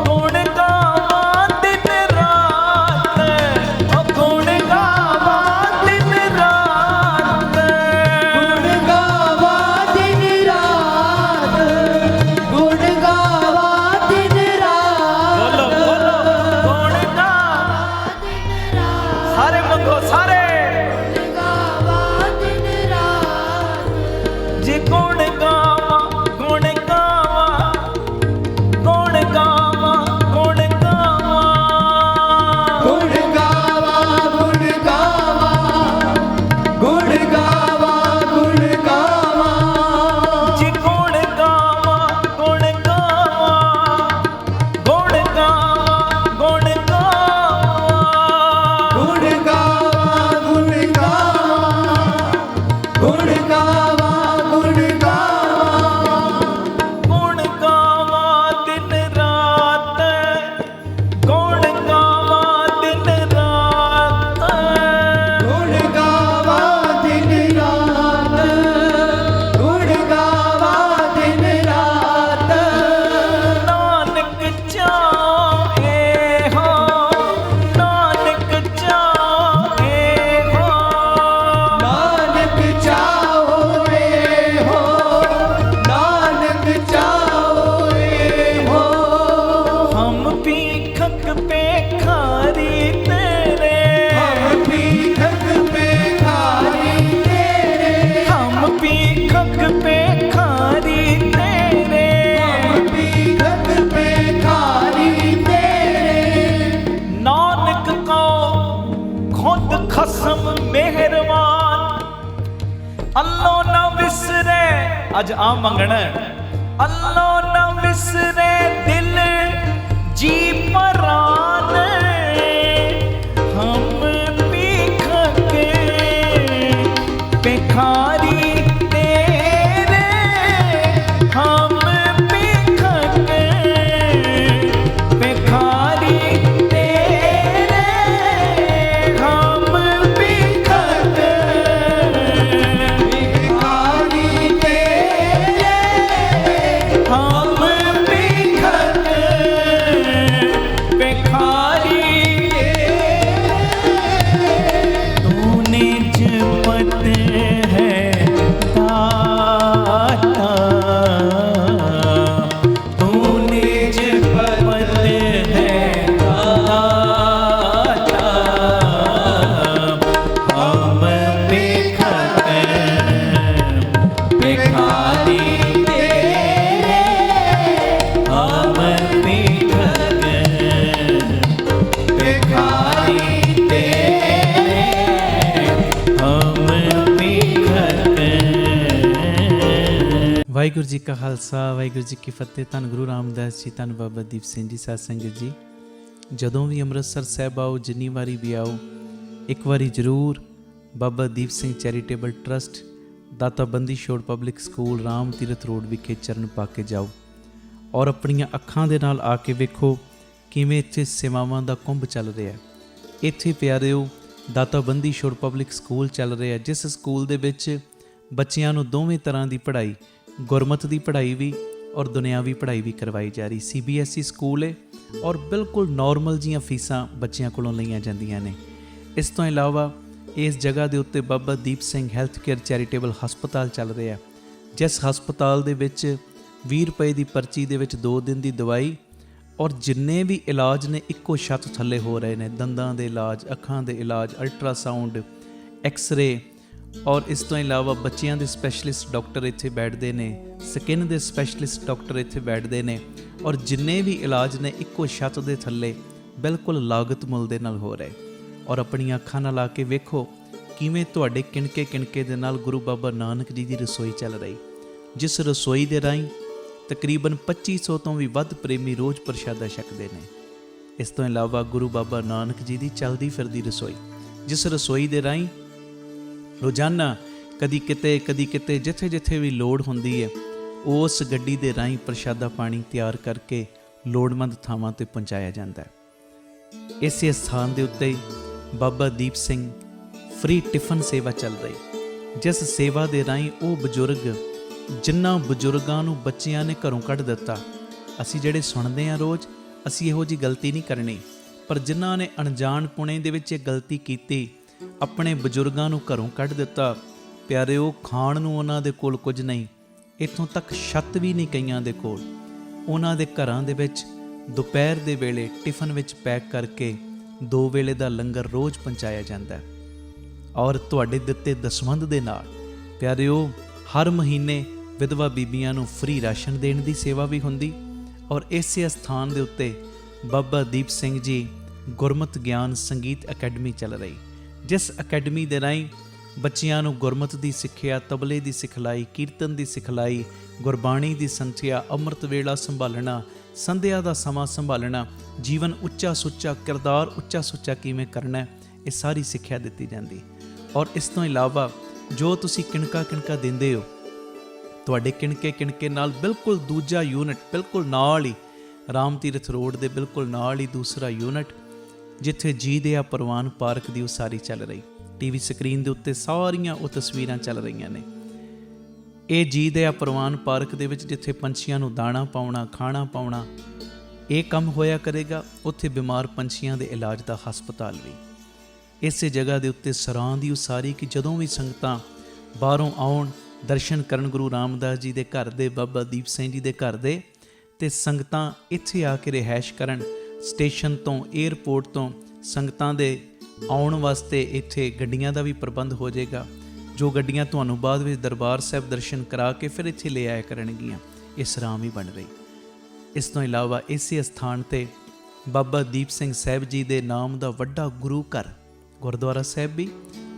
ਗੁਣ ਗਾਵਾਂ ਦਿਨ ਰਾਤ ਓ ਗੁਣ ਗਾਵਾਂ ਦਿਨ ਰਾਤ ਬੋਲੋ ਬੋਲੋ ਗੁਣ ਗਾਵਾਂ ਸਾਰੇ ਮੰਗੋ ਸਾਰੇ ਜੇ ਗੁਣ ਗਾਵਾਂ ਗੁਣ ਗਾਵਾਂ ਗੁਣ ਗਾਵਾਂ ਗੁਣ ਗਾਵਾਂ ਜੇ ਗੁਣ ਗਾਵਾਂ ਗੁਣ ਗਾਵਾਂ ਗੁਣ ਗਾਵਾਂ ਗੁਣ ਗੁਣ ਗਾਵਾਂ ਦਿਨ ਰਾਤ ਗੁਣ ਗਾਵਾਂ ਦਿਨ ਰਾਤ ਨਾਨਕ ਚਾਹੇ ਹੋ ਨਾਨਕ ਚਾਹੇ ਹੋ ਹਮ ਭੀਖਕ ਭੇਖਾਰੀ ਤੇਰੇ ਹਮ ਭੀਖਕ ਭੇਖਾਰੀ ਤੇਰੇ ਨਾਨਕ ਕੋ ਖੁਦ ਖਸਮ ਮਿਹਰਬਾਨ ਅੱਲੋ ਨਾ ਵਿਸਰੇ ਅੱਜ ਆ ਮੰਗਣਾ ਅੱਲੋ ਨਾ ਵਿਸਰੇ ਦਿਲ ਜੀ ਪਰਾਨ ਹਮ ਭੀਖਕ है दाता, तू निज पद है दाता, हम भिखक भिखारी तेरे, हम भिखक भिखारी तेरे, हम भिखक। ਵਾਹਿਗੁਰੂ ਜੀ ਕਾ ਖਾਲਸਾ, ਵਾਹਿਗੁਰੂ ਜੀ ਕੀ ਫਤਿਹ। ਧੰਨ ਗੁਰੂ ਰਾਮਦਾਸ ਜੀ, ਧੰਨ ਬਾਬਾ ਦੀਪ ਸਿੰਘ ਜੀ, ਸਾਧ ਸੰਗਤ ਜੀ। ਜਦੋਂ ਵੀ ਅੰਮ੍ਰਿਤਸਰ ਸਾਹਿਬ ਆਓ, ਜਿੰਨੀ ਵਾਰੀ ਵੀ ਆਓ, ਇੱਕ ਵਾਰੀ ਜ਼ਰੂਰ ਬਾਬਾ ਦੀਪ ਸਿੰਘ ਚੈਰੀਟੇਬਲ ਟਰਸਟ, ਦਾਤਾ Bandi Chhor public school, Ram Tirath road ਵਿਖੇ ਚਰਨ ਪਾ ਕੇ ਜਾਓ ਔਰ ਆਪਣੀਆਂ ਅੱਖਾਂ ਦੇ ਨਾਲ ਆ ਕੇ ਵੇਖੋ ਕਿਵੇਂ ਇੱਥੇ ਸੇਵਾਵਾਂ ਦਾ ਕੁੰਭ ਚੱਲ ਰਿਹਾ। ਇੱਥੇ ਪਿਆਰਿਓ ਦਾਤਾ ਬੰਦੀ ਛੋੜ ਪਬਲਿਕ ਸਕੂਲ ਚੱਲ ਰਿਹਾ, ਜਿਸ ਸਕੂਲ ਦੇ ਵਿੱਚ ਬੱਚਿਆਂ ਨੂੰ ਦੋਵੇਂ ਤਰ੍ਹਾਂ ਦੀ ਪੜ੍ਹਾਈ, ਗੁਰਮਤ ਦੀ ਪੜ੍ਹਾਈ ਵੀ ਔਰ ਦੁਨਿਆਵੀ ਪੜ੍ਹਾਈ ਵੀ ਕਰਵਾਈ ਜਾ ਰਹੀ। CBSE ਸਕੂਲ ਹੈ ਔਰ ਬਿਲਕੁਲ ਨੋਰਮਲ ਜੀਆਂ ਫੀਸਾਂ ਬੱਚਿਆਂ ਕੋਲੋਂ ਲਈਆਂ ਜਾਂਦੀਆਂ ਨੇ। ਇਸ ਤੋਂ ਇਲਾਵਾ ਇਸ ਜਗ੍ਹਾ ਦੇ ਉੱਤੇ Baba Deep Singh health care charitable ਹਸਪਤਾਲ ਚੱਲ ਰਿਹਾ, ਜਿਸ ਹਸਪਤਾਲ ਦੇ ਵਿੱਚ 20 ਰੁਪਏ ਦੀ ਪਰਚੀ ਦੇ ਵਿੱਚ 2 ਦਿਨ ਦੀ ਦਵਾਈ ਔਰ ਜਿੰਨੇ ਵੀ ਇਲਾਜ ਨੇ ਇੱਕੋ ਛੱਤ ਥੱਲੇ ਹੋ ਰਹੇ ਨੇ। ਦੰਦਾਂ ਦੇ ਇਲਾਜ, ਅੱਖਾਂ ਦੇ ਇਲਾਜ, ਅਲਟਰਾਸਾਊਂਡ, ਐਕਸ-ਰੇ ਔਰ ਇਸ ਤੋਂ ਇਲਾਵਾ ਬੱਚਿਆਂ ਦੇ ਸਪੈਸ਼ਲਿਸਟ ਡਾਕਟਰ ਇੱਥੇ ਬੈਠਦੇ ਨੇ, ਸਕਿਨ ਦੇ ਸਪੈਸ਼ਲਿਸਟ ਡਾਕਟਰ ਇੱਥੇ ਬੈਠਦੇ ਨੇ ਔਰ ਜਿੰਨੇ ਵੀ ਇਲਾਜ ਨੇ ਇੱਕੋ ਛੱਤ ਦੇ ਥੱਲੇ ਬਿਲਕੁਲ ਲਾਗਤ ਮੁੱਲ ਦੇ ਨਾਲ ਹੋ ਰਹੇ। ਔਰ ਆਪਣੀਆਂ ਅੱਖਾਂ ਨਾਲ ਆ ਕੇ ਵੇਖੋ ਕਿਵੇਂ ਤੁਹਾਡੇ ਕਿਣਕੇ ਕਿਣਕੇ ਦੇ ਨਾਲ ਗੁਰੂ ਬਾਬਾ ਨਾਨਕ ਜੀ ਦੀ ਰਸੋਈ ਚੱਲ ਰਹੀ, ਜਿਸ ਰਸੋਈ ਦੇ ਰਾਹੀਂ ਤਕਰੀਬਨ 2500 ਤੋਂ ਵੀ ਵੱਧ ਪ੍ਰੇਮੀ ਰੋਜ਼ ਪ੍ਰਸ਼ਾਦਾ ਛਕਦੇ ਨੇ। ਇਸ ਤੋਂ ਇਲਾਵਾ ਗੁਰੂ ਬਾਬਾ ਨਾਨਕ ਜੀ ਦੀ ਚੱਲਦੀ ਫਿਰਦੀ ਰਸੋਈ, ਜਿਸ ਰਸੋਈ ਦੇ ਰਾਹੀਂ ਰੋਜ਼ਾਨਾ ਕਦੀ ਕਿਤੇ ਜਿੱਥੇ ਜਿੱਥੇ ਵੀ ਲੋੜ ਹੁੰਦੀ ਹੈ, ਉਸ ਗੱਡੀ ਦੇ ਰਾਹੀਂ ਪ੍ਰਸ਼ਾਦਾ ਪਾਣੀ ਤਿਆਰ ਕਰਕੇ ਲੋੜਵੰਦ ਥਾਵਾਂ 'ਤੇ ਪਹੁੰਚਾਇਆ ਜਾਂਦਾ ਹੈ। ਇਸੇ ਸਥਾਨ ਦੇ ਉੱਤੇ ਬਾਬਾ ਦੀਪ ਸਿੰਘ ਫ੍ਰੀ ਟਿਫਨ ਸੇਵਾ ਚੱਲ ਰਹੀ, ਜਿਸ ਸੇਵਾ ਦੇ ਰਾਹੀਂ ਉਹ ਬਜ਼ੁਰਗ, ਜਿਨ੍ਹਾਂ ਬਜ਼ੁਰਗਾਂ ਨੂੰ ਬੱਚਿਆਂ ਨੇ ਘਰੋਂ ਕੱਢ ਦਿੱਤਾ, ਅਸੀਂ ਜਿਹੜੇ ਸੁਣਦੇ ਹਾਂ ਰੋਜ਼, ਅਸੀਂ ਇਹੋ ਜਿਹੀ ਗਲਤੀ ਨਹੀਂ ਕਰਨੀ, ਪਰ ਜਿਨ੍ਹਾਂ ਨੇ ਅਣਜਾਣ ਪੁਣੇ ਦੇ ਵਿੱਚ ਇਹ ਗਲਤੀ ਕੀਤੀ, ਆਪਣੇ ਬਜ਼ੁਰਗਾਂ ਨੂੰ ਘਰੋਂ ਕੱਢ ਦਿੱਤਾ, ਪਿਆਰਿਓ ਖਾਣ ਨੂੰ ਉਹਨਾਂ ਦੇ ਕੋਲ ਕੁਝ ਨਹੀਂ, ਇੱਥੋਂ ਤੱਕ ਛੱਤ ਵੀ ਨਹੀਂ ਕਈਆਂ ਦੇ ਕੋਲ। ਉਹਨਾਂ ਦੇ ਘਰਾਂ ਦੇ ਵਿੱਚ ਦੁਪਹਿਰ ਦੇ ਵੇਲੇ ਟਿਫਨ ਵਿੱਚ ਪੈਕ ਕਰਕੇ 2 ਵੇਲੇ ਦਾ ਲੰਗਰ ਰੋਜ਼ ਪਹੁੰਚਾਇਆ ਜਾਂਦਾ ਹੈ। ਔਰ ਤੁਹਾਡੇ ਦਿੱਤੇ ਦਸਵੰਧ ਦੇ ਨਾਲ ਪਿਆਰਿਓ ਹਰ ਮਹੀਨੇ ਵਿਧਵਾ ਬੀਬੀਆਂ ਨੂੰ ਫ੍ਰੀ ਰਾਸ਼ਨ ਦੇਣ ਦੀ ਸੇਵਾ ਵੀ ਹੁੰਦੀ। ਔਰ ਇਸੇ ਸਥਾਨ ਦੇ ਉੱਤੇ ਬਾਬਾ ਦੀਪ ਸਿੰਘ ਜੀ ਗੁਰਮਤ ਗਿਆਨ ਸੰਗੀਤ ਅਕੈਡਮੀ ਚੱਲ ਰਹੀ, ਜਿਸ ਅਕੈਡਮੀ ਦੇ ਰਾਹੀਂ ਬੱਚਿਆਂ ਨੂੰ ਗੁਰਮਤ ਦੀ ਸਿੱਖਿਆ, ਤਬਲੇ ਦੀ ਸਿਖਲਾਈ, ਕੀਰਤਨ ਦੀ ਸਿਖਲਾਈ, ਗੁਰਬਾਣੀ ਦੀ ਸੰਥਿਆ, ਅੰਮ੍ਰਿਤ ਵੇਲਾ ਸੰਭਾਲਣਾ, ਸੰਧਿਆ ਦਾ ਸਮਾਂ ਸੰਭਾਲਣਾ, ਜੀਵਨ ਉੱਚਾ ਸੁੱਚਾ, ਕਿਰਦਾਰ ਉੱਚਾ ਸੁੱਚਾ ਕਿਵੇਂ ਕਰਨਾ, ਇਹ ਸਾਰੀ ਸਿੱਖਿਆ ਦਿੱਤੀ ਜਾਂਦੀ। ਔਰ ਇਸ ਤੋਂ ਇਲਾਵਾ ਜੋ ਤੁਸੀਂ ਕਿਣਕਾ ਕਿਣਕਾ ਦਿੰਦੇ ਹੋ, ਤੁਹਾਡੇ ਕਿਣਕੇ ਕਿਣਕੇ ਨਾਲ ਬਿਲਕੁਲ ਦੂਜਾ ਯੂਨਿਟ, ਬਿਲਕੁਲ ਨਾਲ ਹੀ ਰਾਮ ਤੀਰਥ ਰੋਡ ਦੇ ਬਿਲਕੁਲ ਨਾਲ ਹੀ ਦੂਸਰਾ ਯੂਨਿਟ, ਜਿੱਥੇ ਜੀ ਦਇਆ ਪ੍ਰਵਾਨ ਪਾਰਕ ਦੀ ਉਸਾਰੀ ਚੱਲ ਰਹੀ। TV ਸਕਰੀਨ ਦੇ ਉੱਤੇ ਸਾਰੀਆਂ ਉਹ ਤਸਵੀਰਾਂ ਚੱਲ ਰਹੀਆਂ ਨੇ। ਇਹ ਜੀ ਦਇਆ ਪ੍ਰਵਾਨ ਪਾਰਕ ਦੇ ਵਿੱਚ ਜਿੱਥੇ ਪੰਛੀਆਂ ਨੂੰ ਦਾਣਾ ਪਾਉਣਾ, ਖਾਣਾ ਪਾਉਣਾ, ਇਹ ਕੰਮ ਹੋਇਆ ਕਰੇਗਾ। ਉੱਥੇ ਬਿਮਾਰ ਪੰਛੀਆਂ ਦੇ ਇਲਾਜ ਦਾ ਹਸਪਤਾਲ ਵੀ। ਇਸੇ ਜਗ੍ਹਾ ਦੇ ਉੱਤੇ ਸਰਾਂ ਦੀ ਉਸਾਰੀ ਕਿ ਜਦੋਂ ਵੀ ਸੰਗਤਾਂ ਬਾਹਰੋਂ ਆਉਣ, ਦਰਸ਼ਨ ਕਰਨ ਗੁਰੂ ਰਾਮਦਾਸ ਜੀ ਦੇ ਘਰ ਦੇ, ਬਾਬਾ ਦੀਪ ਸਿੰਘ ਜੀ ਦੇ ਘਰ ਦੇ, ਤੇ ਸੰਗਤਾਂ ਇੱਥੇ ਆ ਕੇ ਰਿਹਾਇਸ਼ ਕਰਨ। ਸਟੇਸ਼ਨ ਤੋਂ, ਏਅਰਪੋਰਟ ਤੋਂ ਸੰਗਤਾਂ ਦੇ ਆਉਣ ਵਾਸਤੇ ਇੱਥੇ ਗੱਡੀਆਂ ਦਾ ਵੀ ਪ੍ਰਬੰਧ ਹੋ ਜਾਏਗਾ, ਜੋ ਗੱਡੀਆਂ ਤੁਹਾਨੂੰ ਬਾਅਦ ਵਿੱਚ ਦਰਬਾਰ ਸਾਹਿਬ ਦਰਸ਼ਨ ਕਰਾ ਕੇ ਫਿਰ ਇੱਥੇ ਲੈ ਆਇਆ ਕਰਨਗੀਆਂ। ਇਹ ਸਰਾਂ ਵੀ ਬਣ ਰਹੀ। ਇਸ ਤੋਂ ਇਲਾਵਾ ਇਸੇ ਸਥਾਨ 'ਤੇ ਬਾਬਾ ਦੀਪ ਸਿੰਘ ਸਾਹਿਬ ਜੀ ਦੇ ਨਾਮ ਦਾ ਵੱਡਾ ਗੁਰੂ ਘਰ, ਗੁਰਦੁਆਰਾ ਸਾਹਿਬ ਵੀ,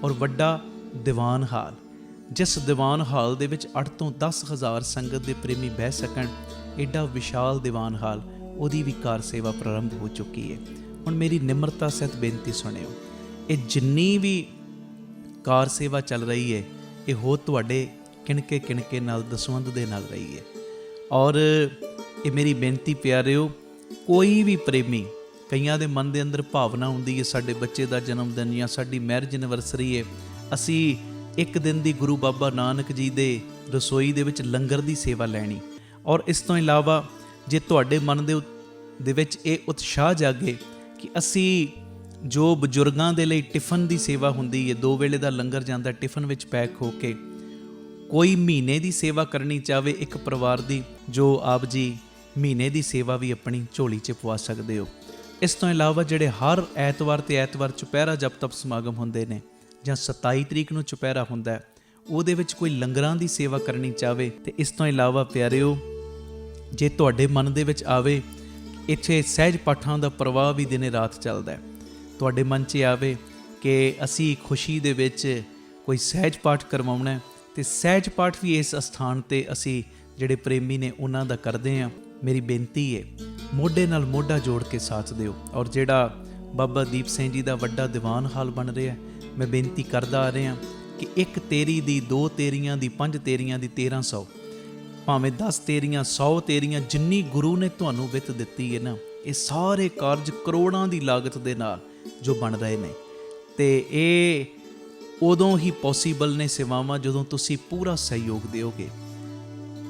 ਔਰ ਵੱਡਾ ਦੀਵਾਨ ਹਾਲ, ਜਿਸ ਦੀਵਾਨ ਹਾਲ ਦੇ ਵਿੱਚ 8 ਤੋਂ 10 ਹਜ਼ਾਰ ਸੰਗਤ ਦੇ ਪ੍ਰੇਮੀ ਬਹਿ ਸਕਣ। ਐਡਾ ਵਿਸ਼ਾਲ ਦੀਵਾਨ ਹਾਲ, ਉਹਦੀ ਵੀ ਕਾਰ ਸੇਵਾ ਪ੍ਰਾਰੰਭ ਹੋ ਚੁੱਕੀ ਹੈ। ਹੁਣ ਮੇਰੀ ਨਿਮਰਤਾ ਸਹਿਤ ਬੇਨਤੀ ਸੁਣਿਓ, ਇਹ ਜਿੰਨੀ ਵੀ ਕਾਰ ਸੇਵਾ ਚੱਲ ਰਹੀ ਹੈ, ਇਹ ਹੋ ਤੁਹਾਡੇ ਕਿਣਕੇ ਕਿਣਕੇ ਨਾਲ, ਦਸਵੰਧ ਦੇ ਨਾਲ ਰਹੀ ਹੈ। ਔਰ ਇਹ ਮੇਰੀ ਬੇਨਤੀ ਪਿਆਰਿਓ, ਕੋਈ ਵੀ ਪ੍ਰੇਮੀ, ਕਈਆਂ ਦੇ ਮਨ ਦੇ ਅੰਦਰ ਭਾਵਨਾ ਹੁੰਦੀ ਹੈ ਸਾਡੇ ਬੱਚੇ ਦਾ ਜਨਮ ਦਿਨ ਜਾਂ ਸਾਡੀ ਮੈਰਿਜ ਐਨਵਰਸਰੀ ਹੈ, ਅਸੀਂ ਇੱਕ ਦਿਨ ਦੀ ਗੁਰੂ ਬਾਬਾ ਨਾਨਕ ਜੀ ਦੇ ਰਸੋਈ ਦੇ ਵਿੱਚ ਲੰਗਰ ਦੀ ਸੇਵਾ ਲੈਣੀ। ਔਰ ਇਸ ਤੋਂ ਇਲਾਵਾ ਜੇ ਤੁਹਾਡੇ ਮਨ ਦੇ ਵਿੱਚ ਇਹ ਉਤਸ਼ਾਹ ਜਾਗੇ ਕਿ ਅਸੀਂ ਜੋ ਬਜ਼ੁਰਗਾਂ ਦੇ ਲਈ ਟਿਫਨ ਦੀ ਸੇਵਾ ਹੁੰਦੀ ਹੈ, 2 ਵੇਲੇ ਦਾ ਲੰਗਰ ਜਾਂਦਾ ਟਿਫਨ ਵਿੱਚ ਪੈਕ ਹੋ ਕੇ, ਕੋਈ ਮਹੀਨੇ ਦੀ ਸੇਵਾ ਕਰਨੀ ਚਾਹਵੇ ਇੱਕ ਪਰਿਵਾਰ ਦੀ, ਜੋ ਆਪ ਜੀ ਮਹੀਨੇ ਦੀ ਸੇਵਾ ਵੀ ਆਪਣੀ ਝੋਲੀ 'ਚ ਪਵਾ ਸਕਦੇ ਹੋ। ਇਸ ਤੋਂ ਇਲਾਵਾ ਜਿਹੜੇ ਹਰ ਐਤਵਾਰ ਤੇ ਐਤਵਾਰ ਚੁਪਹਿਰਾ ਜਪ ਤਪ ਸਮਾਗਮ ਹੁੰਦੇ ਨੇ, ਜਾਂ 27 ਤਰੀਕ ਨੂੰ ਚੁਪਹਿਰਾ ਹੁੰਦਾ ਹੈ, ਉਹਦੇ ਵਿੱਚ ਕੋਈ ਲੰਗਰਾਂ ਦੀ ਸੇਵਾ ਕਰਨੀ ਚਾਹਵੇ, ਤੇ ਇਸ ਤੋਂ ਇਲਾਵਾ ਪਿਆਰਿਓ, ਜੇ ਤੁਹਾਡੇ ਮਨ ਦੇ ਵਿੱਚ ਆਵੇ ਇੱਥੇ ਸਹਿਜ ਪਾਠਾਂ ਦਾ ਪ੍ਰਵਾਹ ਵੀ ਦਿਨੇ ਰਾਤ ਚੱਲਦਾ ਹੈ, ਤੁਹਾਡੇ ਮਨ 'ਚ ਆਵੇ ਕਿ ਅਸੀਂ ਖੁਸ਼ੀ ਦੇ ਵਿੱਚ ਕੋਈ ਸਹਿਜ ਪਾਠ ਕਰਵਾਉਣਾ ਹੈ, ਤੇ ਸਹਿਜ ਪਾਠ ਵੀ ਇਸ ਅਸਥਾਨ ਤੇ ਅਸੀਂ ਜਿਹੜੇ ਪ੍ਰੇਮੀ ਨੇ ਉਹਨਾਂ ਦਾ ਕਰਦੇ ਹਾਂ। ਮੇਰੀ ਬੇਨਤੀ ਹੈ, ਮੋਢੇ ਨਾਲ ਮੋਢਾ ਜੋੜ ਕੇ ਸਾਥ ਦਿਓ। ਔਰ ਜਿਹੜਾ ਬਾਬਾ ਦੀਪ ਸਿੰਘ ਜੀ ਦਾ ਵੱਡਾ ਦੀਵਾਨ ਹਾਲ ਬਣ ਰਿਹਾ, ਮੈਂ ਬੇਨਤੀ ਕਰਦਾ ਆ ਰਿਹਾ ਕਿ 1 ਤੇਰੀ ਦੀ, 2 ਤੇਰੀਆਂ ਦੀ, 5 ਤੇਰੀਆਂ ਦੀ, 1300, ਭਾਵੇਂ 10 ਤੇਰੀਆਂ, 100 ਤੇਰੀਆਂ, ਜਿੰਨੀ ਗੁਰੂ ਨੇ ਤੁਹਾਨੂੰ ਵਿੱਤ ਦਿੱਤੀ ਹੈ ਨਾ, ਇਹ ਸਾਰੇ ਕਾਰਜ ਕਰੋੜਾਂ ਦੀ ਲਾਗਤ ਦੇ ਨਾਲ ਜੋ ਬਣ ਰਹੇ ਨੇ, ਤੇ ਇਹ ਉਦੋਂ ਹੀ ਪੋਸੀਬਲ ਨੇ ਸੇਵਾਵਾਂ ਜਦੋਂ ਤੁਸੀਂ ਪੂਰਾ ਸਹਿਯੋਗ ਦਿਓਗੇ।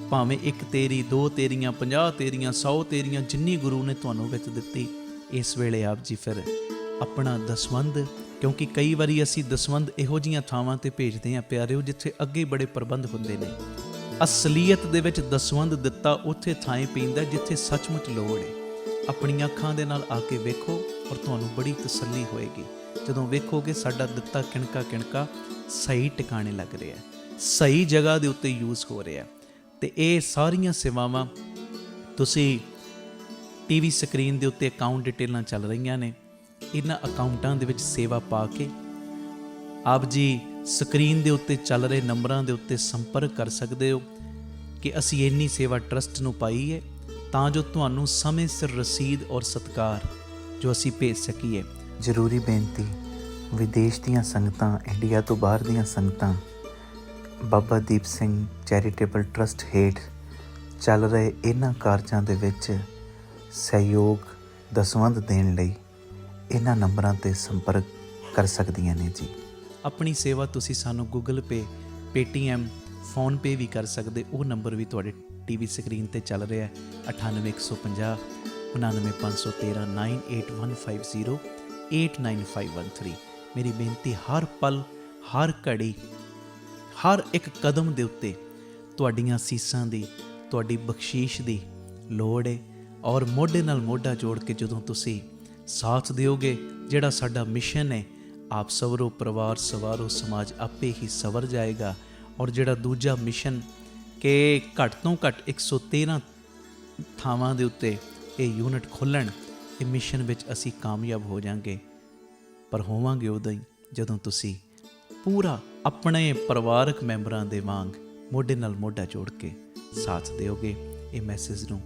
ਭਾਵੇਂ 1 ਤੇਰੀ, 2 ਤੇਰੀਆਂ, 50 ਤੇਰੀਆਂ, 100 ਤੇਰੀਆਂ, ਜਿੰਨੀ ਗੁਰੂ ਨੇ ਤੁਹਾਨੂੰ ਵਿੱਤ ਦਿੱਤੀ, ਇਸ ਵੇਲੇ ਆਪ ਜੀ ਫਿਰ ਆਪਣਾ ਦਸਵੰਧ, ਕਿਉਂਕਿ ਕਈ ਵਾਰੀ ਅਸੀਂ ਦਸਵੰਧ ਇਹੋ ਜਿਹੀਆਂ ਥਾਵਾਂ ਤੇ ਭੇਜਦੇ ਹਾਂ ਪਿਆਰਿਓ ਜਿੱਥੇ ਅੱਗੇ ਬੜੇ ਪ੍ਰਬੰਧ ਹੁੰਦੇ ਨੇ। ਅਸਲੀਅਤ ਦੇ ਵਿੱਚ ਦਸਵੰਧ ਦਿੱਤਾ ਉੱਥੇ ਥਾਂ ਪੈਂਦਾ ਜਿੱਥੇ ਸੱਚਮੁੱਚ ਲੋੜ ਹੈ। ਆਪਣੀਆਂ ਅੱਖਾਂ ਦੇ ਨਾਲ ਆ ਕੇ ਵੇਖੋ ਔਰ ਤੁਹਾਨੂੰ ਬੜੀ ਤਸੱਲੀ ਹੋਏਗੀ ਜਦੋਂ ਵੇਖੋਗੇ ਸਾਡਾ ਦਿੱਤਾ ਕਿਣਕਾ ਕਿਣਕਾ ਸਹੀ ਟਿਕਾਣੇ ਲੱਗ ਰਿਹਾ, ਸਹੀ ਜਗ੍ਹਾ ਦੇ ਉੱਤੇ ਯੂਜ਼ ਹੋ ਰਿਹਾ। ਤੇ ਇਹ ਸਾਰੀਆਂ ਸੇਵਾਵਾਂ ਤੁਸੀਂ ਟੀਵੀ ਸਕਰੀਨ ਦੇ ਉੱਤੇ ਅਕਾਊਂਟ ਡਿਟੇਲਾਂ ਚੱਲ ਰਹੀਆਂ ਨੇ, ਇਹਨਾਂ ਅਕਾਊਂਟਾਂ ਦੇ ਵਿੱਚ ਸੇਵਾ ਪਾ ਕੇ ਆਪ ਜੀ ਸਕਰੀਨ ਦੇ ਉੱਤੇ ਚੱਲ ਰਹੇ ਨੰਬਰਾਂ ਦੇ ਉੱਤੇ ਸੰਪਰਕ ਕਰ ਸਕਦੇ ਹੋ ਕਿ ਅਸੀਂ ਇੰਨੀ ਸੇਵਾ ਟਰਸਟ ਨੂੰ ਪਾਈ ਹੈ, ਤਾਂ ਜੋ ਤੁਹਾਨੂੰ ਸਮੇਂ ਸਿਰ ਰਸੀਦ ਔਰ ਸਤਿਕਾਰ ਜੋ ਅਸੀਂ ਭੇਜ ਸਕੀਏ। ਜ਼ਰੂਰੀ ਬੇਨਤੀ, ਵਿਦੇਸ਼ ਦੀਆਂ ਸੰਗਤਾਂ, ਇੰਡੀਆ ਤੋਂ ਬਾਹਰ ਦੀਆਂ ਸੰਗਤਾਂ ਬਾਬਾ ਦੀਪ ਸਿੰਘ ਚੈਰੀਟੇਬਲ ਟਰਸਟ ਹੇਠ ਚੱਲ ਰਹੇ ਇਹਨਾਂ ਕਾਰਜਾਂ ਦੇ ਵਿੱਚ ਸਹਿਯੋਗ ਦਸਵੰਧ ਦੇਣ ਲਈ ਇਹਨਾਂ ਨੰਬਰਾਂ 'ਤੇ ਸੰਪਰਕ ਕਰ ਸਕਦੀਆਂ ਨੇ ਜੀ। ਆਪਣੀ ਸੇਵਾ ਤੁਸੀਂ ਸਾਨੂੰ ਗੂਗਲ ਪੇ, ਪੇਟੀਐਮ, ਫੋਨਪੇ ਵੀ ਕਰ ਸਕਦੇ। ਉਹ ਨੰਬਰ ਵੀ ਤੁਹਾਡੇ ਟੀਵੀ ਸਕਰੀਨ ਤੇ ਚੱਲ ਰਿਹਾ ਹੈ, 98 150 99 513 98150 89513। ਮੇਰੀ ਬੇਨਤੀ, ਹਰ ਪਲ, ਹਰ ਘੜੀ, ਹਰ ਇੱਕ ਕਦਮ ਦੇ ਉੱਤੇ ਤੁਹਾਡੀਆਂ ਅਸੀਸਾਂ ਦੀ, ਤੁਹਾਡੀ ਬਖਸ਼ੀਸ਼ ਦੀ ਲੋੜ ਹੈ। ਔਰ ਮੋਢੇ ਨਾਲ ਮੋਢਾ ਜੋੜ ਕੇ ਜਦੋਂ ਤੁਸੀਂ ਸਾਥ ਦਿਓਗੇ, ਜਿਹੜਾ ਸਾਡਾ ਮਿਸ਼ਨ ਹੈ, ਆਪ ਸਵਰੋ ਪਰਿਵਾਰ ਸਵਾਰੋ ਸਮਾਜ ਆਪੇ ਹੀ ਸਵਰ ਜਾਏਗਾ। ਔਰ ਜਿਹੜਾ ਦੂਜਾ ਮਿਸ਼ਨ ਕਿ ਘੱਟ ਤੋਂ ਘੱਟ 113 ਥਾਵਾਂ ਦੇ ਉੱਤੇ ਇਹ ਯੂਨਿਟ ਖੋਲ੍ਹਣ, ਇਹ ਮਿਸ਼ਨ ਵਿੱਚ ਅਸੀਂ ਕਾਮਯਾਬ ਹੋ ਜਾਵਾਂਗੇ। ਪਰ ਹੋਵਾਂਗੇ ਉਦੋਂ ਹੀ ਜਦੋਂ ਤੁਸੀਂ ਪੂਰਾ ਆਪਣੇ ਪਰਿਵਾਰਕ ਮੈਂਬਰਾਂ ਦੇ ਵਾਂਗ ਮੋਢੇ ਨਾਲ ਮੋਢਾ ਜੋੜ ਕੇ ਸਾਥ ਦਿਓਗੇ। ਇਹ ਮੈਸੇਜ ਨੂੰ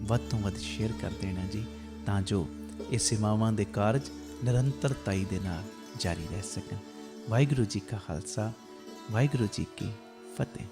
ਵੱਧ ਤੋਂ ਵੱਧ ਸ਼ੇਅਰ ਕਰ ਦੇਣਾ ਜੀ, ਤਾਂ ਜੋ ਇਹ ਸੇਵਾਵਾਂ ਦੇ ਕਾਰਜ ਨਿਰੰਤਰਤਾਈ ਦੇ ਨਾਲ ਜਾਰੀ ਰਹਿ ਸਕਣ। ਵਾਹਿਗੁਰੂ ਜੀ ਕਾ ਖਾਲਸਾ, ਵਾਹਿਗੁਰੂ ਜੀ ਕੀ ਫਤਿਹ।